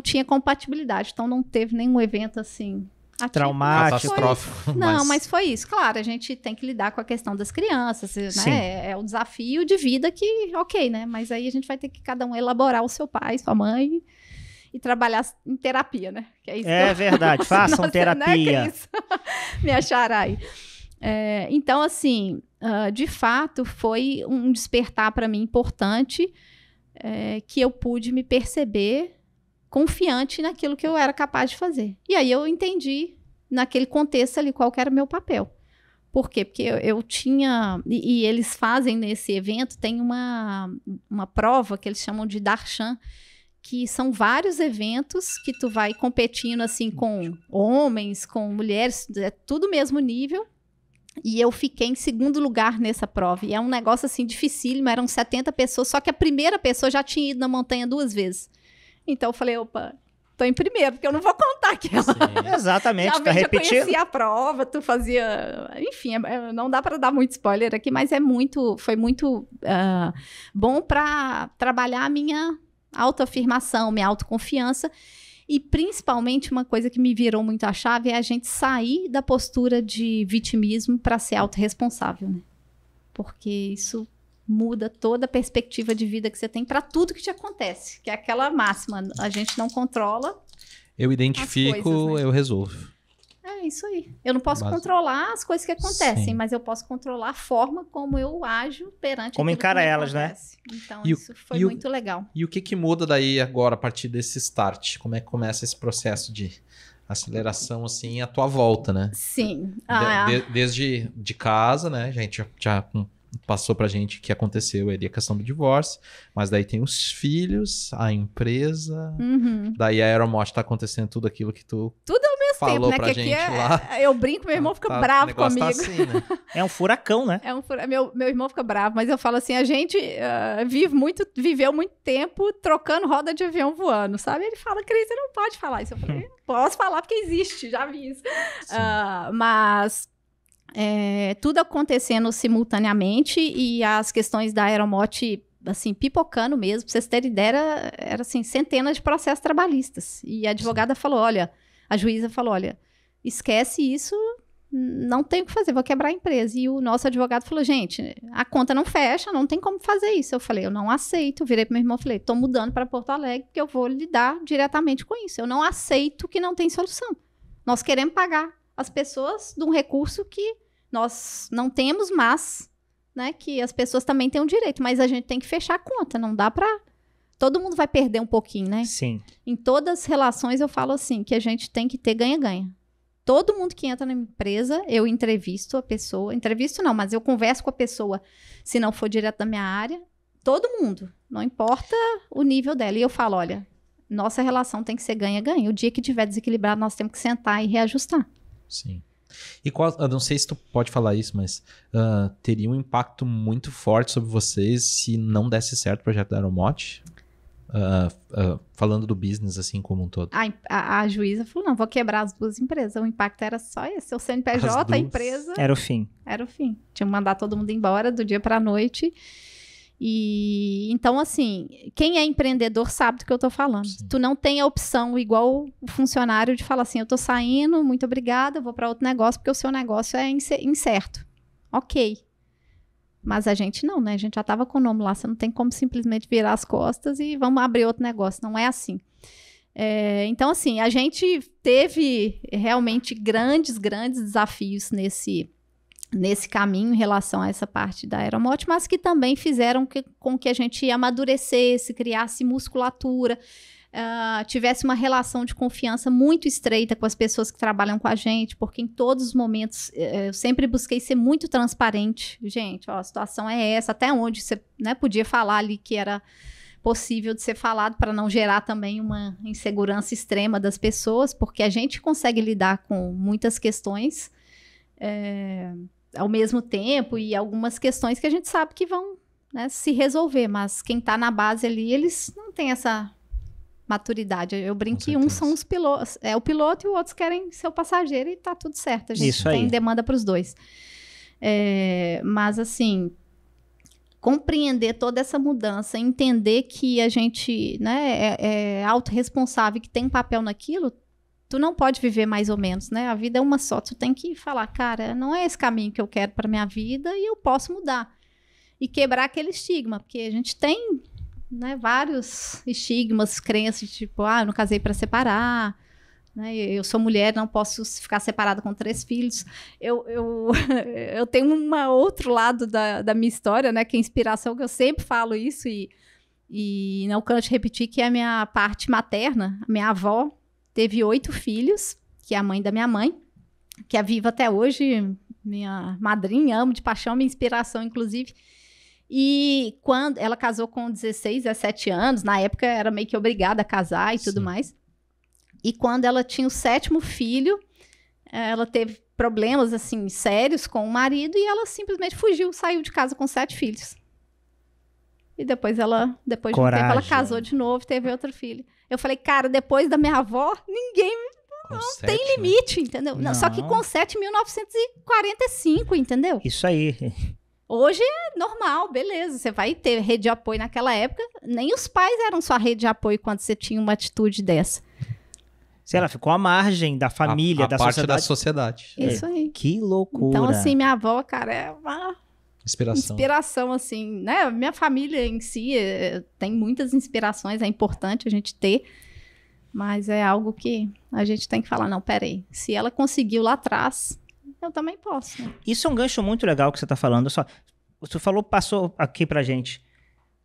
C: tinha compatibilidade, então não teve nenhum evento assim
B: traumático.
A: Catastrófico.
C: Não, mas foi isso. Claro, a gente tem que lidar com a questão das crianças, né? É o desafio de vida que, ok, né? Mas aí a gente vai ter que cada um elaborar o seu pai, sua mãe e trabalhar em terapia, né? Que é isso
B: verdade, façam terapia.
C: Né, me achará aí. Então, assim, de fato, foi um despertar para mim importante, que eu pude me perceber confiante naquilo que eu era capaz de fazer. E aí eu entendi, naquele contexto ali, qual que era o meu papel. Por quê? Porque eu tinha... E eles fazem nesse evento, tem uma prova que eles chamam de Darshan, que são vários eventos que tu vai competindo, assim, com homens, com mulheres, tudo mesmo nível. E eu fiquei em segundo lugar nessa prova. E é um negócio, assim, dificílimo, eram 70 pessoas, só que a primeira pessoa já tinha ido na montanha 2 vezes. Então eu falei, opa, tô em primeiro, porque eu não vou contar aquela.
B: Exatamente, tá repetindo.
C: Já conhecia a prova, tu fazia... Enfim, não dá para dar muito spoiler aqui, mas foi muito bom para trabalhar a minha autoafirmação, minha autoconfiança. E principalmente uma coisa que me virou muito a chave é a gente sair da postura de vitimismo para ser autorresponsável, né? Porque isso muda toda a perspectiva de vida que você tem para tudo que te acontece, que é aquela máxima, a gente não controla.
A: Eu identifico,
C: coisas, né?
A: Eu resolvo.
C: É isso aí. Eu não posso controlar as coisas que acontecem, sim, mas eu posso controlar a forma como eu ajo perante
B: como encara elas, acontece,
C: né? Então isso foi muito legal.
A: E o que muda daí agora a partir desse start? Como é que começa esse processo de aceleração assim à tua volta, né?
C: Sim.
A: Desde de casa, né? A gente já passou pra gente o que aconteceu ali, a questão do divórcio, mas daí tem os filhos, a empresa, daí a Aeromot tá acontecendo tudo aquilo que tu falou
C: tempo, né?
A: pra gente lá.
C: Eu brinco, meu irmão fica bravo comigo.
A: Tá assim, né?
B: É um furacão, né?
C: Meu irmão fica bravo, mas eu falo assim, a gente viveu muito tempo trocando roda de avião voando, sabe? Ele fala, Cris, você não pode falar isso. Eu falei, posso falar porque existe, já vi isso. Mas tudo acontecendo simultaneamente e as questões da Aeromot, assim, pipocando mesmo. Pra vocês terem ideia, era assim, centenas de processos trabalhistas. E a advogada falou, a juíza falou, esquece isso, não tem o que fazer, vou quebrar a empresa. E o nosso advogado falou, gente, a conta não fecha, não tem como fazer isso. Eu falei, eu não aceito. Virei pro meu irmão e falei, tô mudando para Porto Alegre porque eu vou lidar diretamente com isso. Eu não aceito que não tem solução. Nós queremos pagar as pessoas de um recurso que nós não temos, mas, né, que as pessoas também têm um direito, mas a gente tem que fechar a conta, não dá para... Todo mundo vai perder um pouquinho, né?
B: Sim.
C: Em todas as relações eu falo assim, que a gente tem que ter ganha-ganha. Todo mundo que entra na empresa, eu entrevisto a pessoa, entrevisto não, mas eu converso com a pessoa, se não for direto da minha área, todo mundo, não importa o nível dela. E eu falo, nossa relação tem que ser ganha-ganha. O dia que tiver desequilibrado, nós temos que sentar e reajustar.
A: Sim. E eu não sei se tu pode falar isso, mas teria um impacto muito forte sobre vocês se não desse certo o projeto da Aeromot? Falando do business assim como um todo.
C: A juíza falou, não, vou quebrar as 2 empresas. O impacto era só esse. O CNPJ, a empresa...
B: Era o fim.
C: Era o fim. Tinha que mandar todo mundo embora do dia para a noite. E então, assim, quem é empreendedor sabe do que eu tô falando. Sim. Tu não tem a opção, igual o funcionário, de falar assim, eu tô saindo, muito obrigada, vou para outro negócio, porque o seu negócio é incerto. Ok. Mas a gente não, né? A gente já tava com o nome lá, você não tem como simplesmente virar as costas e vamos abrir outro negócio. Não é assim. Então, assim, a gente teve realmente grandes desafios nesse caminho em relação a essa parte da Aeromot, mas que também fizeram com que a gente amadurecesse, criasse musculatura, tivesse uma relação de confiança muito estreita com as pessoas que trabalham com a gente, porque em todos os momentos eu sempre busquei ser muito transparente. Gente, a situação é essa, até onde você, né, podia falar ali que era possível de ser falado para não gerar também uma insegurança extrema das pessoas, porque a gente consegue lidar com muitas questões ao mesmo tempo e algumas questões que a gente sabe que vão, né, se resolver, mas quem está na base ali, eles não têm essa maturidade. Eu brinco que uns são os pilotos, o piloto e os outros querem ser o passageiro e tá tudo certo. A gente tem demanda para os dois. Mas assim, compreender toda essa mudança, entender que a gente, né, é autorresponsável, que tem um papel naquilo, tu não pode viver mais ou menos, né? A vida é uma só, tu tem que falar, cara, não é esse caminho que eu quero para minha vida e eu posso mudar. E quebrar aquele estigma, porque a gente tem, né, vários estigmas, crenças, tipo, eu não casei para separar, né? Eu sou mulher, não posso ficar separada com 3 filhos. Eu tenho outro lado da minha história, né, que é inspiração, que eu sempre falo isso e não canso de repetir, que é a minha parte materna. A minha avó teve 8 filhos, que é a mãe da minha mãe, que é viva até hoje, minha madrinha, amo de paixão, minha inspiração, inclusive. E quando ela casou com 16, 17 anos, na época era meio que obrigada a casar e tudo mais. E quando ela tinha o 7º filho, ela teve problemas, assim, sérios com o marido e ela simplesmente fugiu, saiu de casa com 7 filhos. E depois de um tempo, ela casou de novo e teve outro filho. Eu falei, cara, depois da minha avó, ninguém... Não tem limite, entendeu? Não. Só que com 7, 1945, entendeu?
B: Isso aí.
C: Hoje é normal, beleza. Você vai ter rede de apoio naquela época. Nem os pais eram sua rede de apoio quando você tinha uma atitude dessa.
B: Sei lá, ficou à margem da família, da
A: parte
B: sociedade.
A: da sociedade.
C: Isso aí.
B: Que loucura.
C: Então, assim, minha avó, cara, é uma
A: Inspiração,
C: assim, né? Minha família em si tem muitas inspirações, é importante a gente ter, mas é algo que a gente tem que falar, não, peraí, se ela conseguiu lá atrás, eu também posso. Né?
B: Isso é um gancho muito legal que você está falando. Você passou aqui pra gente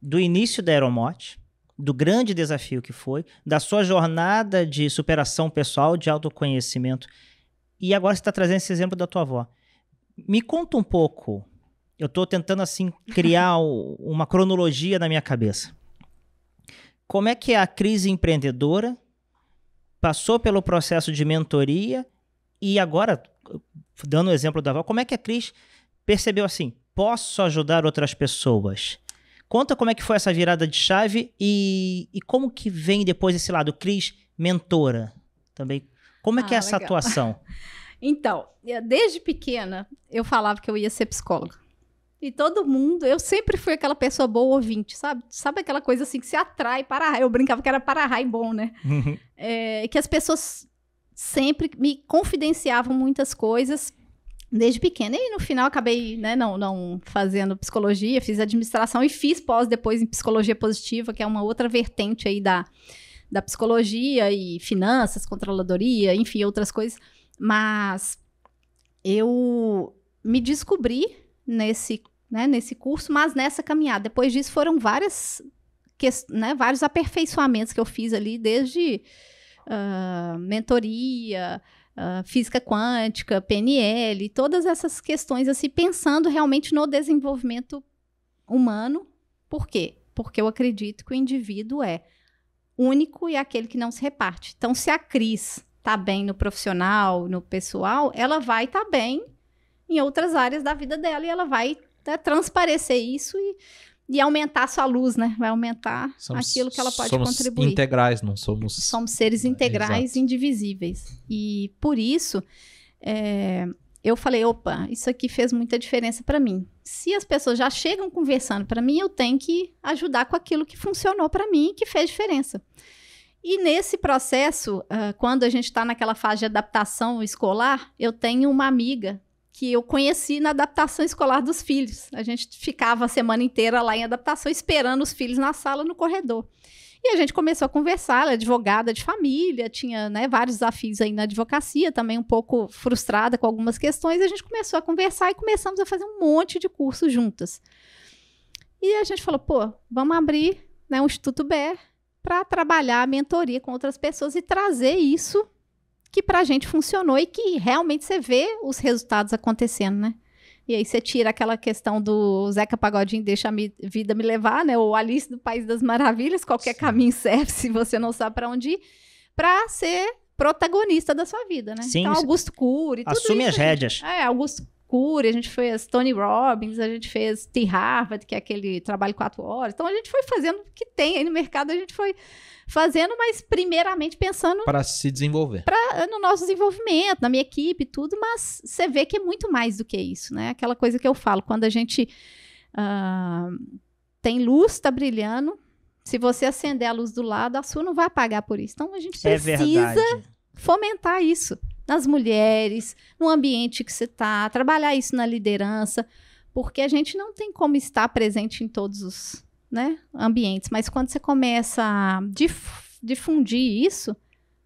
B: do início da Aeromote, do grande desafio que foi, da sua jornada de superação pessoal, de autoconhecimento, e agora você está trazendo esse exemplo da tua avó. Me conta um pouco, eu estou tentando assim criar uma cronologia na minha cabeça. Como é que a Cris empreendedora passou pelo processo de mentoria e agora, dando o exemplo da avó, como é que a Cris percebeu assim, posso ajudar outras pessoas? Conta como é que foi essa virada de chave e como que vem depois esse lado, Cris, mentora também. Como é que é essa
C: legal.
B: atuação?
C: Então, desde pequena, eu falava que eu ia ser psicóloga. E todo mundo, eu sempre fui aquela pessoa boa ouvinte, sabe? Sabe aquela coisa assim que se atrai para eu brincava que era para-raio bom, né? Que as pessoas sempre me confidenciavam muitas coisas desde pequena. E no final acabei, né, não fazendo psicologia, fiz administração e fiz pós depois em psicologia positiva, que é uma outra vertente aí da psicologia e finanças, controladoria, enfim, outras coisas. Mas eu me descobri nesse curso, mas nessa caminhada. Depois disso foram vários aperfeiçoamentos que eu fiz ali, desde mentoria, física quântica, PNL, todas essas questões, assim, pensando realmente no desenvolvimento humano. Por quê? Porque eu acredito que o indivíduo é único e é aquele que não se reparte. Então, se a Cris está bem no profissional, no pessoal, ela vai estar bem em outras áreas da vida dela e ela vai transparecer isso e aumentar a sua luz, né? Vai aumentar aquilo que ela pode contribuir.
A: Somos integrais, não somos...
C: Somos seres integrais, indivisíveis. E por isso, eu falei, opa, isso aqui fez muita diferença para mim. Se as pessoas já chegam conversando para mim, eu tenho que ajudar com aquilo que funcionou para mim e que fez diferença. E nesse processo, quando a gente está naquela fase de adaptação escolar, eu tenho uma amiga que eu conheci na adaptação escolar dos filhos. A gente ficava a semana inteira lá em adaptação, esperando os filhos na sala, no corredor. E a gente começou a conversar, ela é advogada de família, tinha, né, vários desafios aí na advocacia, também um pouco frustrada com algumas questões, e a gente começou a conversar e começamos a fazer um monte de cursos juntas. E a gente falou, pô, vamos abrir, né, um Instituto BER para trabalhar a mentoria com outras pessoas e trazer isso que pra gente funcionou e que realmente você vê os resultados acontecendo, né? E aí você tira aquela questão do Zeca Pagodinho, deixa a vida me levar, né? Ou Alice do País das Maravilhas, qualquer caminho serve se você não sabe pra onde ir, pra ser protagonista da sua vida, né?
B: Sim,
C: então, Augusto Cury, tudo
B: assume
C: isso,
B: as rédeas.
C: Augusto Cury, a gente fez Tony Robbins, a gente fez T. Harvard, que é aquele trabalho 4 horas. Então, a gente foi fazendo o que tem aí no mercado, a gente foi fazendo, mas primeiramente pensando...
A: Para se desenvolver.
C: No nosso desenvolvimento, na minha equipe e tudo, mas você vê que é muito mais do que isso, né? Aquela coisa que eu falo, quando a gente tem luz, tá brilhando, se você acender a luz do lado, a sua não vai apagar por isso. Então, a gente precisa fomentar isso nas mulheres, no ambiente que você está, trabalhar isso na liderança, porque a gente não tem como estar presente em todos os, né, ambientes, mas quando você começa a difundir isso,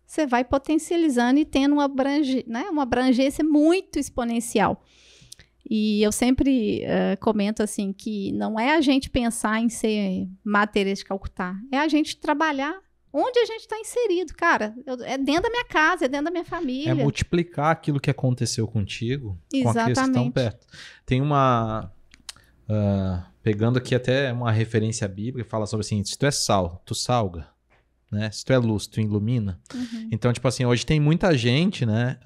C: você vai potencializando e tendo uma abrangência muito exponencial. E eu sempre comento assim que não é a gente pensar em ser Madre Teresa de Calcutá, é a gente trabalhar onde a gente está inserido, cara. É dentro da minha casa, é dentro da minha família.
A: É multiplicar aquilo que aconteceu contigo com aqueles que estão perto. Tem uma... pegando aqui até uma referência bíblica, fala sobre assim, se tu é sal, tu salga. Né? Se tu é luz, tu ilumina.
C: Uhum.
A: Então, tipo assim, hoje tem muita gente, né,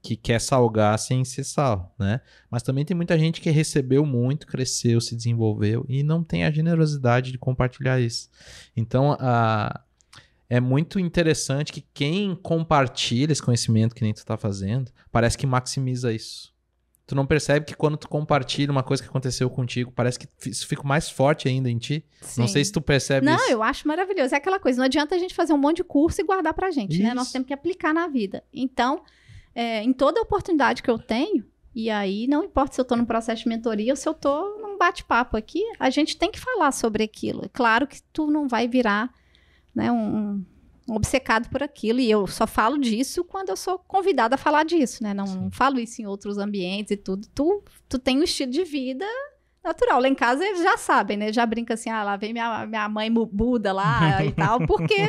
A: que quer salgar sem ser sal, né? Mas também tem muita gente que recebeu muito, cresceu, se desenvolveu e não tem a generosidade de compartilhar isso. Então, é muito interessante que quem compartilha esse conhecimento que nem tu tá fazendo, parece que maximiza isso. Tu não percebe que quando tu compartilha uma coisa que aconteceu contigo, parece que isso fica mais forte ainda em ti? Sim. Não sei se tu percebe isso.
C: Não, eu acho maravilhoso. É aquela coisa, não adianta a gente fazer um monte de curso e guardar pra gente, né? Nós temos que aplicar na vida. Então, em toda oportunidade que eu tenho, e aí não importa se eu tô num processo de mentoria ou se eu tô num bate-papo aqui, a gente tem que falar sobre aquilo. É claro que tu não vai virar, né, um obcecado por aquilo, e eu só falo disso quando eu sou convidada a falar disso, né? Não falo isso em outros ambientes e tudo. Tu tem um estilo de vida natural. Lá em casa eles já sabem, né? Já brinca assim, lá vem minha mãe Buda lá e tal, porque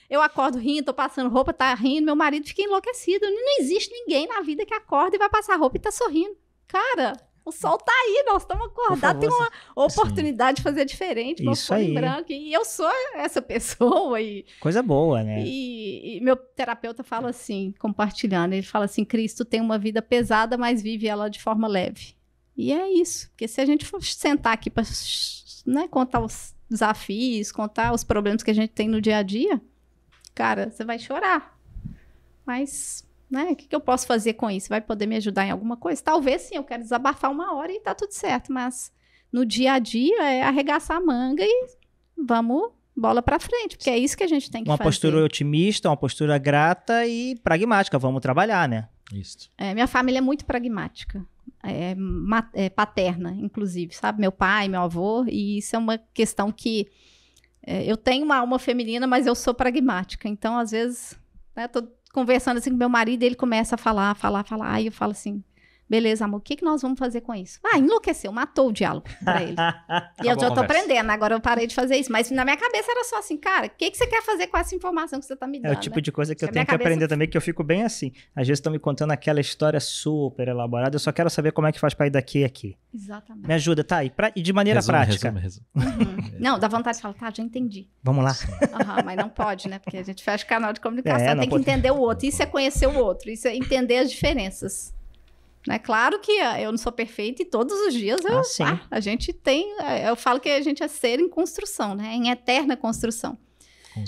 C: eu acordo rindo, tô passando roupa, tá rindo, meu marido fica enlouquecido. Não existe ninguém na vida que acorda e vai passar roupa e tá sorrindo. Cara, o sol tá aí, nós estamos acordados, tem uma oportunidade de fazer diferente, vamos pôr em branco, e eu sou essa pessoa.
B: Coisa boa, né?
C: E meu terapeuta fala assim, compartilhando, ele fala assim, Cristo tem uma vida pesada, mas vive ela de forma leve. E é isso, porque se a gente for sentar aqui para, né, contar os desafios, contar os problemas que a gente tem no dia a dia, cara, você vai chorar. Mas... né? O que eu posso fazer com isso? Vai poder me ajudar em alguma coisa? Talvez sim, eu quero desabafar uma hora e tá tudo certo, mas no dia a dia é arregaçar a manga e vamos bola pra frente, porque é isso que a gente tem que fazer.
B: Uma postura otimista, uma postura grata e pragmática, vamos trabalhar, né?
A: Isso.
C: Minha família é muito pragmática, paterna, inclusive, sabe? Meu pai, meu avô, e isso é uma questão que eu tenho uma alma feminina, mas eu sou pragmática, então às vezes, né, tô conversando assim com meu marido, ele começa a falar, aí eu falo assim, beleza, amor, o que nós vamos fazer com isso? Enlouqueceu, matou o diálogo pra ele. E eu já tô aprendendo, agora eu parei de fazer isso, mas na minha cabeça era só assim, cara, o que você quer fazer com essa informação que você tá me dando?
B: É o tipo de coisa que eu tenho que aprender também, que eu fico bem assim. Às vezes estão me contando aquela história super elaborada, eu só quero saber como é que faz pra ir daqui e aqui.
C: Exatamente.
B: Me ajuda, tá? E de maneira prática.
A: Resumo.
C: Uhum. Não, dá vontade de falar, tá, já entendi.
B: Vamos lá.
C: Mas não pode, né? Porque a gente fecha o canal de comunicação, tem que entender o outro. Isso é conhecer o outro, isso é entender as diferenças. É claro que eu não sou perfeita e todos os dias a gente tem... Eu falo que a gente é ser em construção, né? Em eterna construção.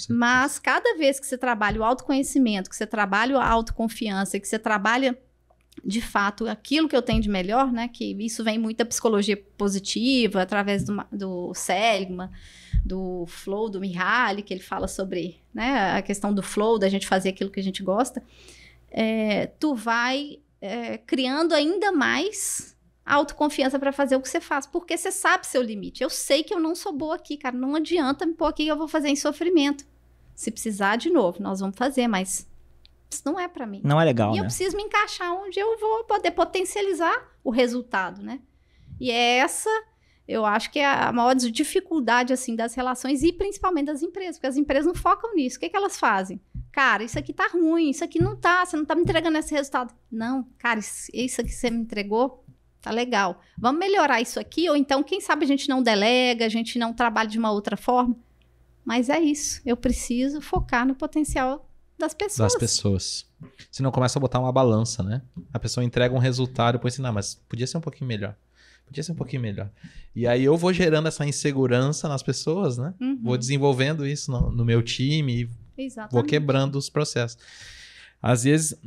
C: Mas cada vez que você trabalha o autoconhecimento, que você trabalha a autoconfiança, que você trabalha, de fato, aquilo que eu tenho de melhor, né? Que isso vem muito da psicologia positiva, através do Seligman, do flow, do Mihaly, que ele fala sobre, né, a questão do flow, da gente fazer aquilo que a gente gosta. Tu vai... criando ainda mais autoconfiança para fazer o que você faz, porque você sabe seu limite. Eu sei que eu não sou boa aqui, cara, não adianta me pôr aqui que eu vou fazer em sofrimento. Se precisar de novo, nós vamos fazer, mas isso não é para mim.
B: Não é legal,
C: eu preciso me encaixar onde eu vou poder potencializar o resultado, né? E essa, eu acho que é a maior dificuldade, assim, das relações e principalmente das empresas, porque as empresas não focam nisso. O que elas fazem? Cara, isso aqui tá ruim, isso aqui não tá, você não tá me entregando esse resultado. Não, cara, isso aqui você me entregou, tá legal. Vamos melhorar isso aqui, ou então, quem sabe a gente não delega, a gente não trabalha de uma outra forma. Mas é isso, eu preciso focar no potencial das pessoas.
A: Das pessoas. Senão começa a botar uma balança, né? A pessoa entrega um resultado e depois assim, não, mas podia ser um pouquinho melhor. Podia ser um pouquinho melhor. E aí eu vou gerando essa insegurança nas pessoas, né?
C: Uhum.
A: Vou desenvolvendo isso no meu time e
C: exatamente.
A: Vou quebrando os processos. Às vezes,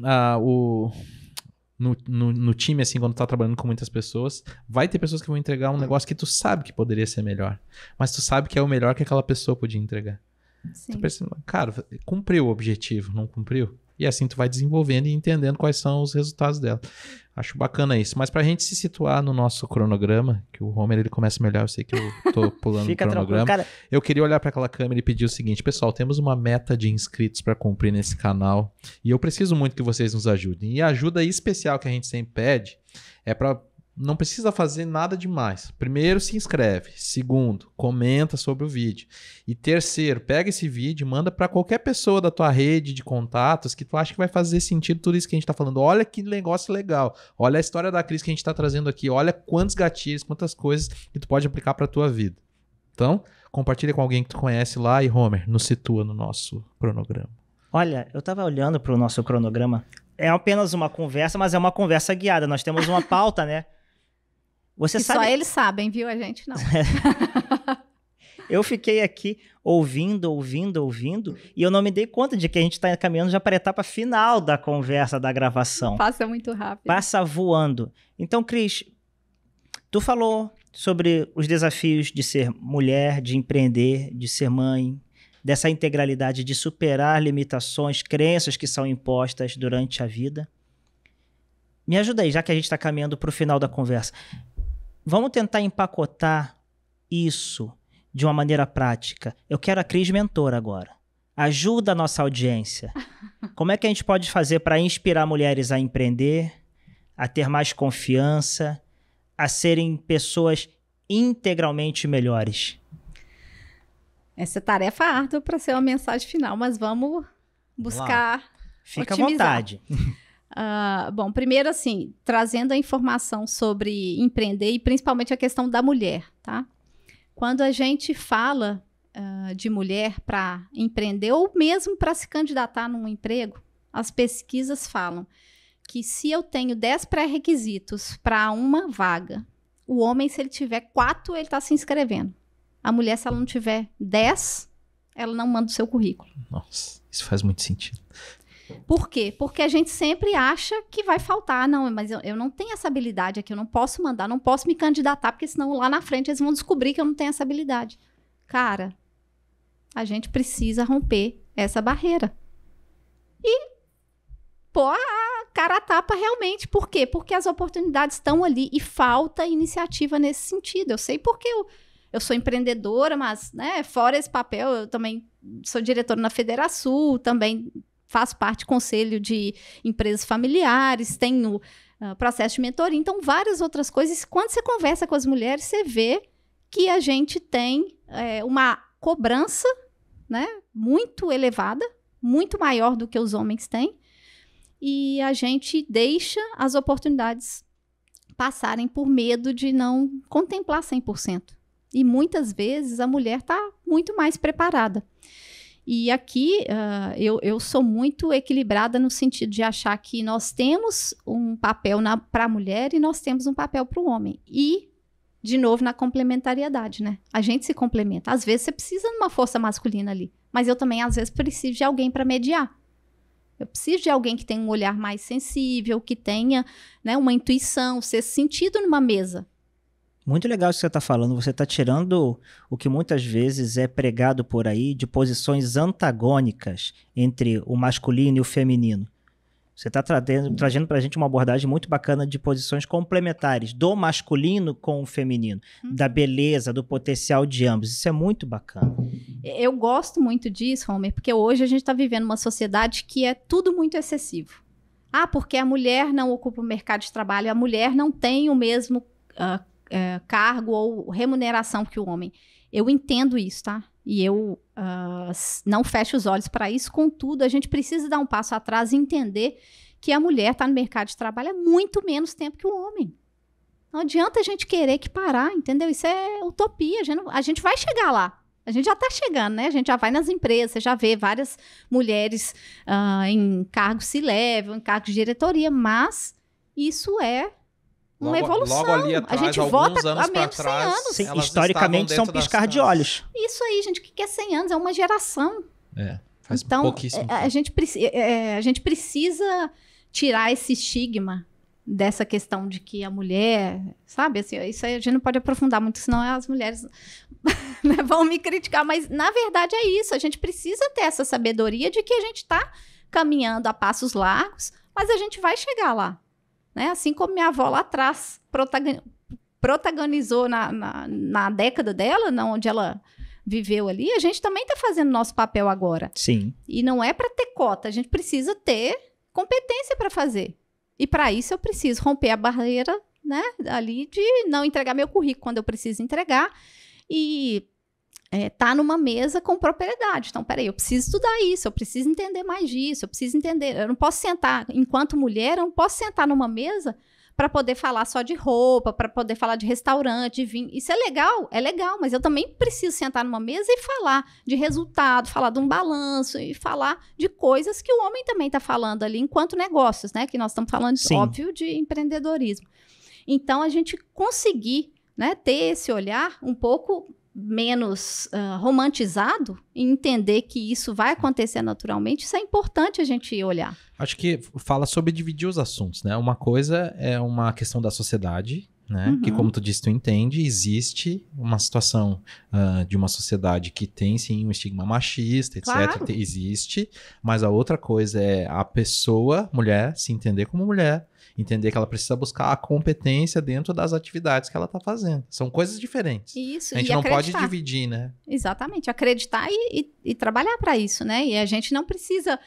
A: no time, assim, quando tu tá trabalhando com muitas pessoas, vai ter pessoas que vão entregar um negócio que tu sabe que poderia ser melhor. Mas tu sabe que é o melhor que aquela pessoa podia entregar.
C: Sim.
A: Tu pensa, cara, cumpriu o objetivo, não cumpriu? E assim tu vai desenvolvendo e entendendo quais são os resultados dela. Acho bacana isso. Mas pra gente se situar no nosso cronograma, que o Homer ele começa melhor, eu sei que eu tô pulando o cronograma.
B: Cara,
A: Eu queria olhar para aquela câmera e pedir o seguinte: pessoal, temos uma meta de inscritos para cumprir nesse canal e eu preciso muito que vocês nos ajudem. E a ajuda especial que a gente sempre pede é para... Não precisa fazer nada demais. Primeiro, se inscreve. Segundo, comenta sobre o vídeo. E terceiro, pega esse vídeo e manda para qualquer pessoa da tua rede de contatos que tu acha que vai fazer sentido tudo isso que a gente está falando. Olha que negócio legal. Olha a história da Cris que a gente está trazendo aqui. Olha quantos gatilhos, quantas coisas que tu pode aplicar para tua vida. Então, compartilha com alguém que tu conhece lá e, Homer, nos situa no nosso cronograma.
B: olha, eu tava olhando pro nosso cronograma. É apenas uma conversa, mas é uma conversa guiada. Nós temos uma pauta, né? Você
C: Que
B: sabe...
C: só eles sabem, viu? A gente não.
B: Eu fiquei aqui ouvindo, e eu não me dei conta de que a gente está caminhando já para a etapa final da conversa, da gravação.
C: Passa muito rápido.
B: Passa voando. Então, Cris, tu falou sobre os desafios de ser mulher, de empreender, de ser mãe, dessa integralidade, de superar limitações, crenças que são impostas durante a vida. Me ajuda aí, já que a gente está caminhando para o final da conversa. Vamos tentar empacotar isso de uma maneira prática. Eu quero a Cris mentora agora. Ajuda a nossa audiência. Como é que a gente pode fazer para inspirar mulheres a empreender, a ter mais confiança, a serem pessoas integralmente melhores?
C: Essa é tarefa árdua para ser uma mensagem final, mas vamos buscar
B: Fica
C: otimizar.
B: à vontade.
C: Bom, primeiro assim, trazendo a informação sobre empreender e principalmente a questão da mulher, tá? Quando a gente fala de mulher para empreender ou mesmo para se candidatar num emprego, as pesquisas falam que se eu tenho 10 pré-requisitos para uma vaga, o homem, se ele tiver 4, ele está se inscrevendo. A mulher, se ela não tiver 10, ela não manda o seu currículo.
A: Nossa, isso faz muito sentido.
C: Por quê? Porque a gente sempre acha que vai faltar. Não, mas eu não tenho essa habilidade aqui, eu não posso mandar, não posso me candidatar, porque senão lá na frente eles vão descobrir que eu não tenho essa habilidade. Cara, a gente precisa romper essa barreira. E pôr a cara a tapa realmente. Por quê? Porque as oportunidades estão ali e falta iniciativa nesse sentido. Eu sei porque eu sou empreendedora, mas, né, fora esse papel, eu também sou diretora na Federação, também faço parte do conselho de empresas familiares, tenho processo de mentoria, então várias outras coisas. Quando você conversa com as mulheres, você vê que a gente tem uma cobrança, né, muito elevada, muito maior do que os homens têm, e a gente deixa as oportunidades passarem por medo de não contemplar 100%. E muitas vezes a mulher está muito mais preparada. E aqui eu sou muito equilibrada no sentido de achar que nós temos um papel para a mulher e nós temos um papel para o homem. E, de novo, na complementariedade, né? A gente se complementa. Às vezes você precisa de uma força masculina ali, mas eu também, às vezes, preciso de alguém para mediar. Eu preciso de alguém que tenha um olhar mais sensível, que tenha, né, uma intuição, ser sentido numa mesa.
B: Muito legal isso que você está falando. Você está tirando o que muitas vezes é pregado por aí de posições antagônicas entre o masculino e o feminino. Você está trazendo para a gente uma abordagem muito bacana de posições complementares do masculino com o feminino, da beleza, do potencial de ambos. Isso é muito bacana.
C: Eu gosto muito disso, Homer, porque hoje a gente está vivendo uma sociedade que é tudo muito excessivo. Porque a mulher não ocupa o mercado de trabalho, a mulher não tem o mesmo cargo ou remuneração que o homem. Eu entendo isso, tá? E eu não fecho os olhos para isso. Contudo, a gente precisa dar um passo atrás e entender que a mulher está no mercado de trabalho há muito menos tempo que o homem. Não adianta a gente querer equiparar, entendeu? Isso é utopia. A gente vai chegar lá. A gente já está chegando, né? A gente já vai nas empresas, você já vê várias mulheres em cargos C-level, em cargos de diretoria, mas isso é uma evolução.
A: Logo ali atrás,
C: a gente
A: alguns
C: volta
A: anos
C: a menos de 100 anos.
B: Sim, historicamente são piscar de olhos.
C: Isso aí, gente, o que é 100 anos? É uma geração.
A: Faz
C: então,
A: pouquíssimo tempo.
C: A gente precisa tirar esse estigma dessa questão de que a mulher, sabe, assim, isso aí a gente não pode aprofundar muito, senão as mulheres vão me criticar, mas na verdade é isso, a gente precisa ter essa sabedoria de que a gente está caminhando a passos largos, mas a gente vai chegar lá, né? Assim como minha avó lá atrás protagonizou na década dela, onde ela viveu ali, a gente também está fazendo nosso papel agora.
B: Sim.
C: E não é para ter cota, a gente precisa ter competência para fazer. E para isso eu preciso romper a barreira, né, ali de não entregar meu currículo quando eu preciso entregar e tá numa mesa com propriedade. Então, peraí, eu preciso estudar isso, eu preciso entender mais disso, eu preciso entender. Eu não posso sentar, enquanto mulher, eu não posso sentar numa mesa para poder falar só de roupa, para poder falar de restaurante, de vinho. Isso é legal, mas eu também preciso sentar numa mesa e falar de resultado, falar de um balanço e falar de coisas que o homem também está falando ali enquanto negócios, né? Que nós estamos falando, óbvio, de empreendedorismo. Então, a gente conseguir, né, ter esse olhar um pouco menos romantizado e entender que isso vai acontecer naturalmente, isso é importante a gente olhar.
A: Acho que fala sobre dividir os assuntos, né? Uma coisa é uma questão da sociedade, né? Que, como tu disse, tu entende, existe uma situação de uma sociedade que tem, sim, um estigma machista, etc.
C: Claro.
A: Existe, mas a outra coisa é a pessoa, mulher, se entender como mulher, entender que ela precisa buscar a competência dentro das atividades que ela está fazendo. São coisas diferentes.
C: Isso,
A: a gente não pode dividir, né?
C: Exatamente, acreditar e trabalhar para isso, né? E a gente não precisa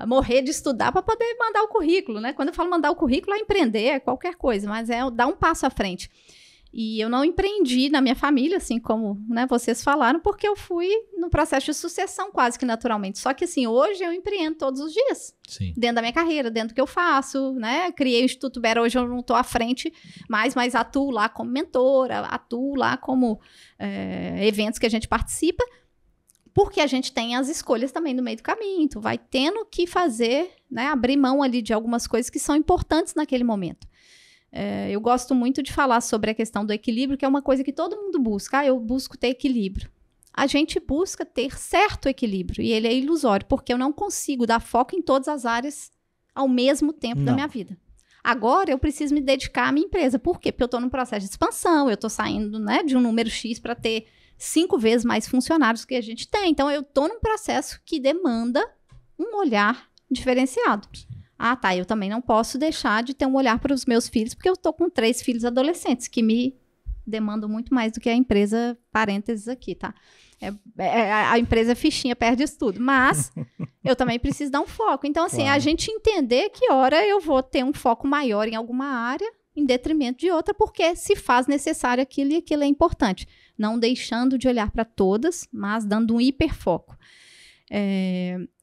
C: morrer de estudar para poder mandar o currículo, né? Quando eu falo mandar o currículo, é empreender, é qualquer coisa, mas é dar um passo à frente. E eu não empreendi na minha família, assim como, né, vocês falaram, porque eu fui no processo de sucessão quase que naturalmente. Só que assim, hoje eu empreendo todos os dias.
A: Sim.
C: Dentro da minha carreira, dentro do que eu faço, né? Criei o Instituto Bera, hoje eu não estou à frente, mas atuo lá como mentora, atuo lá como eventos que a gente participa, porque a gente tem as escolhas também no meio do caminho. Tu vai tendo que fazer, né, abrir mão ali de algumas coisas que são importantes naquele momento. Eu gosto muito de falar sobre a questão do equilíbrio, que é uma coisa que todo mundo busca. Eu busco ter equilíbrio. A gente busca ter certo equilíbrio, e ele é ilusório, porque eu não consigo dar foco em todas as áreas ao mesmo tempo da minha vida. Agora, eu preciso me dedicar à minha empresa. Por quê? Porque eu estou num processo de expansão, eu estou saindo, né, de um número X para ter 5 vezes mais funcionários que a gente tem. Então, eu estou num processo que demanda um olhar diferenciado. Ah, tá, eu também não posso deixar de ter um olhar para os meus filhos, porque eu estou com 3 filhos adolescentes, que me demandam muito mais do que a empresa, parênteses aqui, tá? A empresa fichinha perde isso tudo, mas eu também preciso dar um foco. Então, assim, a gente entender que hora eu vou ter um foco maior em alguma área, em detrimento de outra, porque se faz necessário aquilo e aquilo é importante. Não deixando de olhar para todas, mas dando um hiperfoco.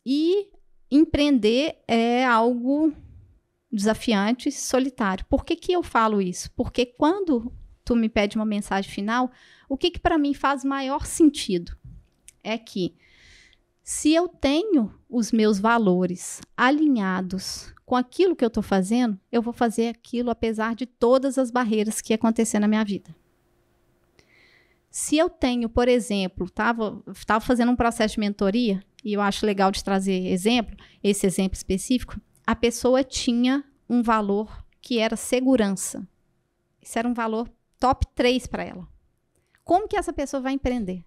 C: E empreender é algo desafiante, solitário. Por que eu falo isso? Porque quando tu me pede uma mensagem final, o que para mim faz maior sentido é que se eu tenho os meus valores alinhados com aquilo que eu estou fazendo, eu vou fazer aquilo apesar de todas as barreiras que acontecer na minha vida. Se eu tenho, por exemplo, estava fazendo um processo de mentoria, e eu acho legal de trazer esse exemplo específico, a pessoa tinha um valor que era segurança. Isso era um valor top 3 para ela. Como que essa pessoa vai empreender?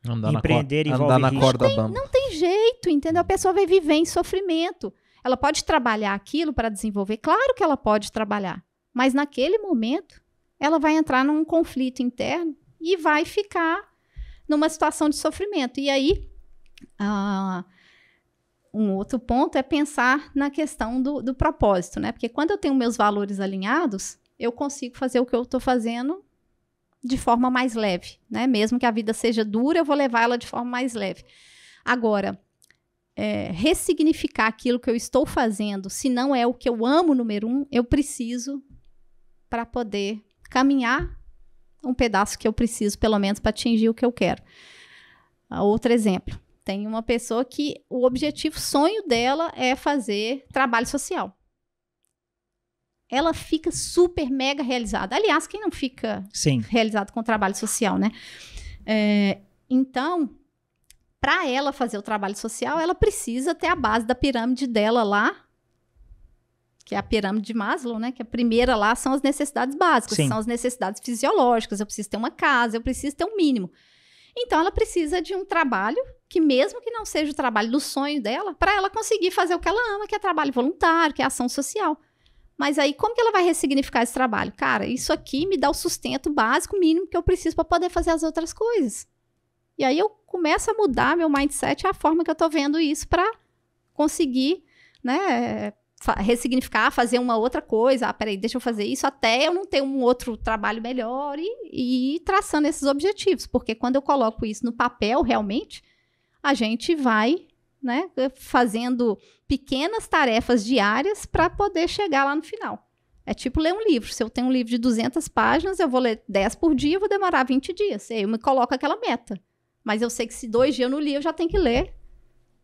A: Andar
B: na
A: corda bamba.
C: Não tem jeito, entendeu? A pessoa vai viver em sofrimento. Ela pode trabalhar aquilo para desenvolver? Claro que ela pode trabalhar. Mas naquele momento, ela vai entrar num conflito interno e vai ficar numa situação de sofrimento. E aí, um outro ponto é pensar na questão do propósito, né? Porque quando eu tenho meus valores alinhados, eu consigo fazer o que eu estou fazendo de forma mais leve, né? Mesmo que a vida seja dura, eu vou levar ela de forma mais leve. Agora, ressignificar aquilo que eu estou fazendo, se não é o que eu amo, número 1, eu preciso para poder caminhar um pedaço que eu preciso, pelo menos, para atingir o que eu quero. Outro exemplo, tem uma pessoa que o sonho dela é fazer trabalho social. Ela fica super mega realizada. Aliás, quem não fica realizado com trabalho social, né? Então, para ela fazer o trabalho social, ela precisa ter a base da pirâmide dela lá, que é a pirâmide de Maslow, né? Que a primeira lá são as necessidades básicas, são as necessidades fisiológicas. Eu preciso ter uma casa, eu preciso ter um mínimo. Então, ela precisa de um trabalho que mesmo que não seja o trabalho do sonho dela, para ela conseguir fazer o que ela ama, que é trabalho voluntário, que é ação social. Mas aí, como que ela vai ressignificar esse trabalho? Cara, isso aqui me dá o sustento básico, mínimo, que eu preciso para poder fazer as outras coisas. E aí eu começo a mudar meu mindset, a forma que eu tô vendo isso para conseguir, né, ressignificar, fazer uma outra coisa. Peraí, deixa eu fazer isso até eu não ter um outro trabalho melhor e ir traçando esses objetivos. Porque quando eu coloco isso no papel, realmente, a gente vai, né, fazendo pequenas tarefas diárias para poder chegar lá no final. É tipo ler um livro. Se eu tenho um livro de 200 páginas, eu vou ler 10 por dia, eu vou demorar 20 dias. Aí eu me coloco aquela meta. Mas eu sei que se 2 dias eu não li, eu já tenho que ler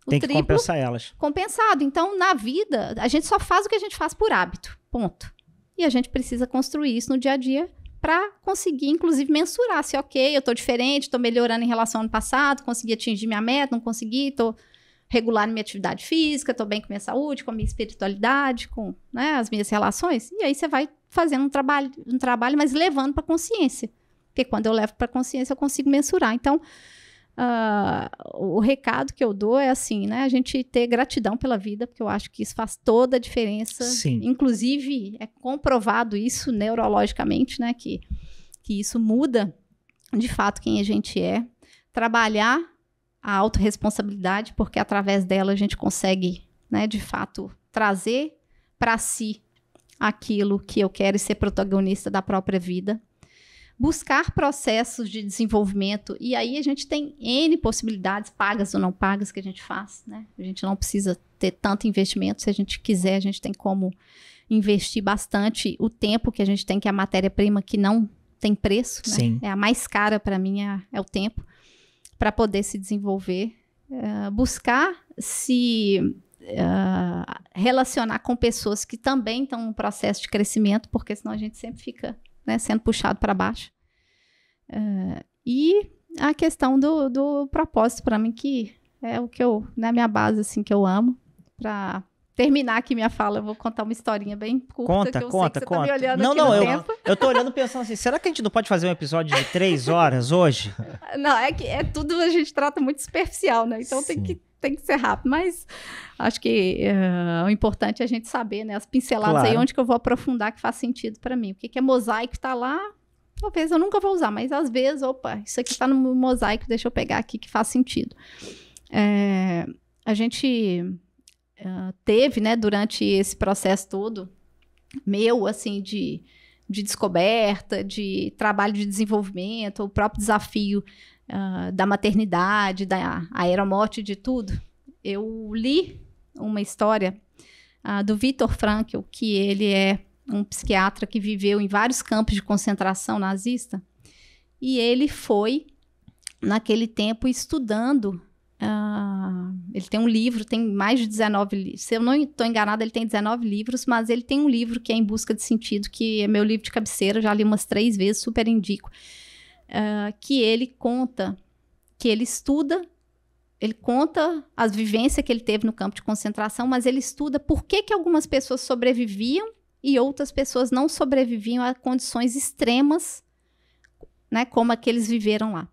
C: o
B: Tem que
C: triplo
B: compensar elas.
C: compensado. Então, na vida, a gente só faz o que a gente faz por hábito. Ponto. E a gente precisa construir isso no dia a dia para conseguir, inclusive, mensurar se, ok, eu estou diferente, estou melhorando em relação ao ano passado, consegui atingir minha meta, não consegui, estou regular minha atividade física, estou bem com minha saúde, com a minha espiritualidade, com, né, as minhas relações. E aí você vai fazendo um trabalho, mas levando para a consciência. Porque quando eu levo para a consciência, eu consigo mensurar. Então, o recado que eu dou é assim, né? A gente ter gratidão pela vida, porque eu acho que isso faz toda a diferença.
B: Sim.
C: Inclusive, é comprovado isso neurologicamente, né? Que isso muda, de fato, quem a gente é. Trabalhar a autorresponsabilidade, porque através dela a gente consegue, né, de fato, trazer para si aquilo que eu quero e ser protagonista da própria vida. Buscar processos de desenvolvimento, e aí a gente tem N possibilidades, pagas ou não pagas, que a gente faz, né? A gente não precisa ter tanto investimento, se a gente quiser, a gente tem como investir bastante o tempo que a gente tem, que é a matéria-prima que não tem preço, né?
B: Sim.
C: É a mais cara para mim, é o tempo, para poder se desenvolver. Buscar se relacionar com pessoas que também estão num processo de crescimento, porque senão a gente sempre fica, né, sendo puxado para baixo. E a questão do propósito, para mim, que é o que eu, na minha base, assim, que eu amo. Para terminar aqui minha fala, eu vou contar uma historinha bem curta.
B: Conta.
C: Tá me olhando
B: não,
C: aqui
B: não,
C: no tempo.
B: eu tô olhando pensando assim, será que a gente não pode fazer um episódio de 3 horas hoje?
C: Não, é que tudo a gente trata muito superficial, né? Então tem que ser rápido, mas acho que o importante é a gente saber, né, as pinceladas aí, onde que eu vou aprofundar que faz sentido para mim. O que é mosaico tá lá, talvez eu nunca vou usar, mas às vezes, opa, isso aqui tá no mosaico, deixa eu pegar aqui que faz sentido. A gente teve, né, durante esse processo todo, meu, assim, de descoberta, de trabalho de desenvolvimento, o próprio desafio da maternidade, da aeromorte, de tudo. Eu li uma história do Viktor Frankl, que ele é um psiquiatra que viveu em vários campos de concentração nazista, e ele foi, naquele tempo, estudando. Ele tem um livro, tem mais de 19 livros. Se eu não estou enganada, ele tem 19 livros, mas ele tem um livro que é Em Busca de Sentido, que é meu livro de cabeceira, já li umas 3 vezes, super indico. Que ele conta, que ele estuda, ele conta as vivências que ele teve no campo de concentração, mas ele estuda por que algumas pessoas sobreviviam e outras pessoas não sobreviviam a condições extremas, né, como a que eles viveram lá.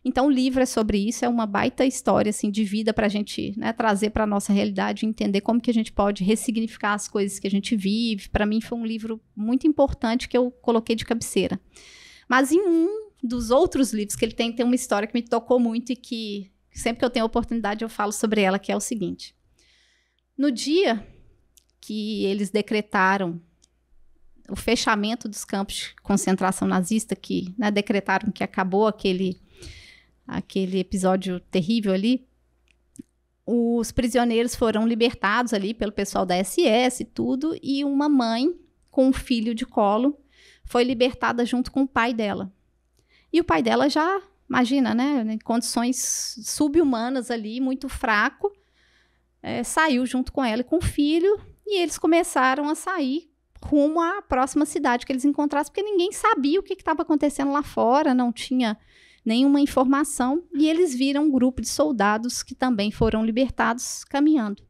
C: Então, o livro é sobre isso, é uma baita história assim, de vida para a gente, né, trazer para a nossa realidade, entender como que a gente pode ressignificar as coisas que a gente vive. Para mim, foi um livro muito importante que eu coloquei de cabeceira. Mas em um dos outros livros que ele tem uma história que me tocou muito e que sempre que eu tenho oportunidade eu falo sobre ela, que é o seguinte. No dia que eles decretaram o fechamento dos campos de concentração nazista, que, né, decretaram que acabou aquele episódio terrível ali, os prisioneiros foram libertados ali pelo pessoal da SS e tudo, e uma mãe com um filho de colo foi libertada junto com o pai dela. E o pai dela já, imagina, né, em condições subhumanas ali, muito fraco, saiu junto com ela e com o filho, e eles começaram a sair rumo à próxima cidade que eles encontrassem, porque ninguém sabia o que estava acontecendo lá fora, não tinha nenhuma informação, e eles viram um grupo de soldados que também foram libertados caminhando.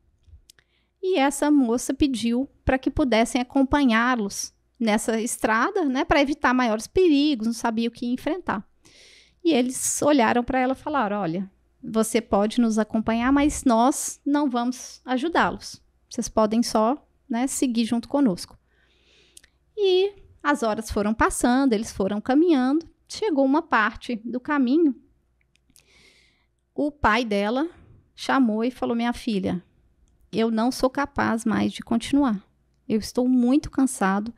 C: E essa moça pediu para que pudessem acompanhá-los nessa estrada, né, para evitar maiores perigos, não sabia o que ia enfrentar. E eles olharam para ela e falaram, olha, você pode nos acompanhar, mas nós não vamos ajudá-los. Vocês podem só, né, seguir junto conosco. E as horas foram passando, eles foram caminhando. Chegou uma parte do caminho, o pai dela chamou e falou: minha filha, eu não sou capaz mais de continuar. Eu estou muito cansado,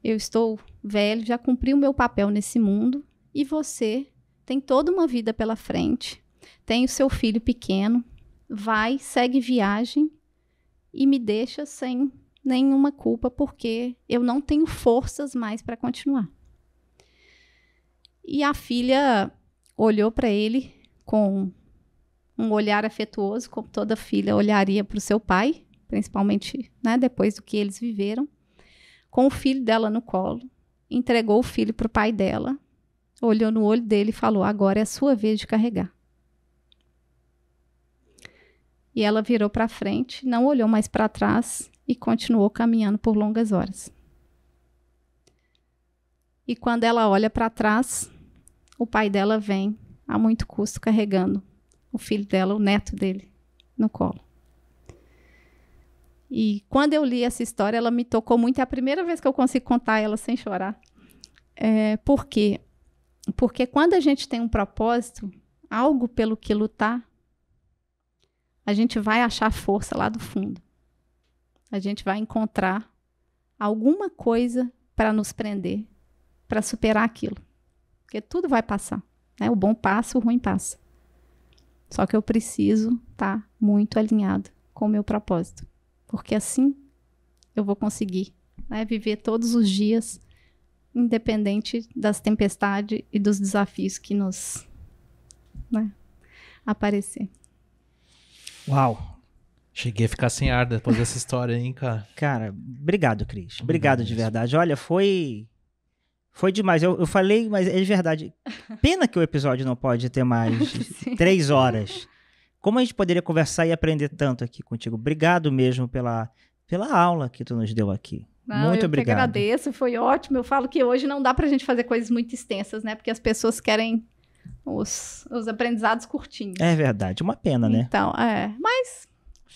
C: eu estou velho, já cumpri o meu papel nesse mundo e você tem toda uma vida pela frente, tem o seu filho pequeno, vai, segue viagem e me deixa sem nenhuma culpa porque eu não tenho forças mais para continuar. E a filha olhou para ele com um olhar afetuoso, como toda filha olharia para o seu pai, principalmente, né, depois do que eles viveram, com o filho dela no colo, entregou o filho para o pai dela, olhou no olho dele e falou: agora é a sua vez de carregar. E ela virou para frente, não olhou mais para trás e continuou caminhando por longas horas. E quando ela olha para trás, o pai dela vem, a muito custo, carregando o filho dela, o neto dele, no colo. E quando eu li essa história, ela me tocou muito. É a primeira vez que eu consigo contar ela sem chorar. Por quê? Porque quando a gente tem um propósito, algo pelo que lutar, a gente vai achar força lá do fundo. A gente vai encontrar alguma coisa para nos prender, para superar aquilo. Porque tudo vai passar, né? O bom passa, o ruim passa. Só que eu preciso estar muito alinhado com o meu propósito. Porque assim eu vou conseguir, né, viver todos os dias, independente das tempestades e dos desafios que nos, né, aparecer.
B: Uau!
A: Cheguei a ficar sem ar depois dessa história, hein, cara?
B: Cara, obrigado, Cris. Obrigado de verdade. Olha, foi demais. Eu falei, mas é de verdade. Pena que o episódio não pode ter mais 3 horas. Como a gente poderia conversar e aprender tanto aqui contigo? Obrigado mesmo pela aula que tu nos deu aqui.
C: Não,
B: muito
C: eu
B: obrigado.
C: Eu que agradeço, foi ótimo. Eu falo que hoje não dá pra gente fazer coisas muito extensas, né? Porque as pessoas querem os aprendizados curtinhos.
B: É verdade, uma pena, né?
C: Então, mas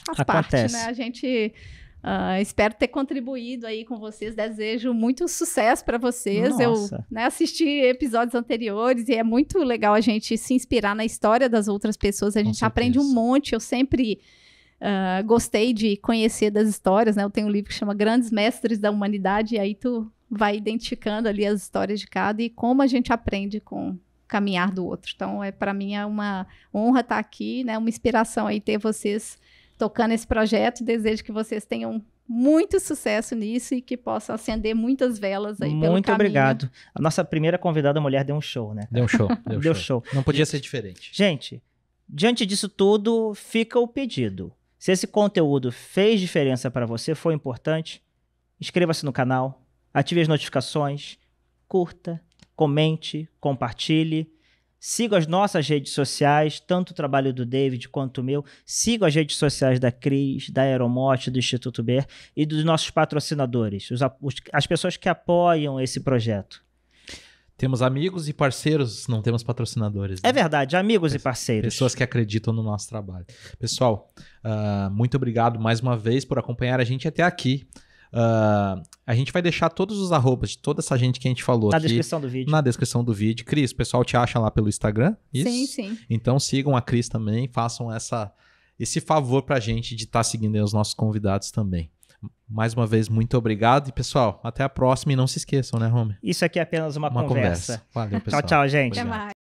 C: faz
B: Acontece.
C: parte, né? A gente espero ter contribuído aí com vocês. Desejo muito sucesso para vocês.
B: Nossa.
C: Eu, né, assisti episódios anteriores e é muito legal a gente se inspirar na história das outras pessoas. A gente aprende um monte. Eu sempre gostei de conhecer das histórias, né? Eu tenho um livro que chama Grandes Mestres da Humanidade e aí tu vai identificando ali as histórias de cada e como a gente aprende com o caminhar do outro. Então, para mim é uma honra estar aqui, né? Uma inspiração aí ter vocês tocando esse projeto. Desejo que vocês tenham muito sucesso nisso e que possam acender muitas velas aí pelo caminho.
B: Muito obrigado. A nossa primeira convidada mulher deu um show, né?
A: Deu um show.
B: Deu show.
A: Não podia ser diferente.
B: Gente, diante disso tudo, fica o pedido. Se esse conteúdo fez diferença para você, foi importante, inscreva-se no canal, ative as notificações, curta, comente, compartilhe. Siga as nossas redes sociais, tanto o trabalho do David quanto o meu. Siga as redes sociais da Cris, da Aeromote, do Instituto Ber e dos nossos patrocinadores, as pessoas que apoiam esse projeto.
A: Temos amigos e parceiros, não temos patrocinadores. Né?
B: É verdade, amigos e parceiros.
A: Pessoas que acreditam no nosso trabalho. Pessoal, muito obrigado mais uma vez por acompanhar a gente até aqui. A gente vai deixar todos os arrobas de toda essa gente que a gente falou
B: na
A: aqui
B: descrição do vídeo.
A: Na descrição do vídeo. Cris, o pessoal te acha lá pelo Instagram? Isso?
C: Sim, sim.
A: Então sigam a Cris também, façam esse favor pra gente de estar seguindo aí os nossos convidados também. Mais uma vez, muito obrigado. E, pessoal, até a próxima. E não se esqueçam, né, Homer?
B: Isso aqui é apenas uma conversa.
A: Valeu, pessoal.
B: Tchau, tchau, gente.
C: Até mais.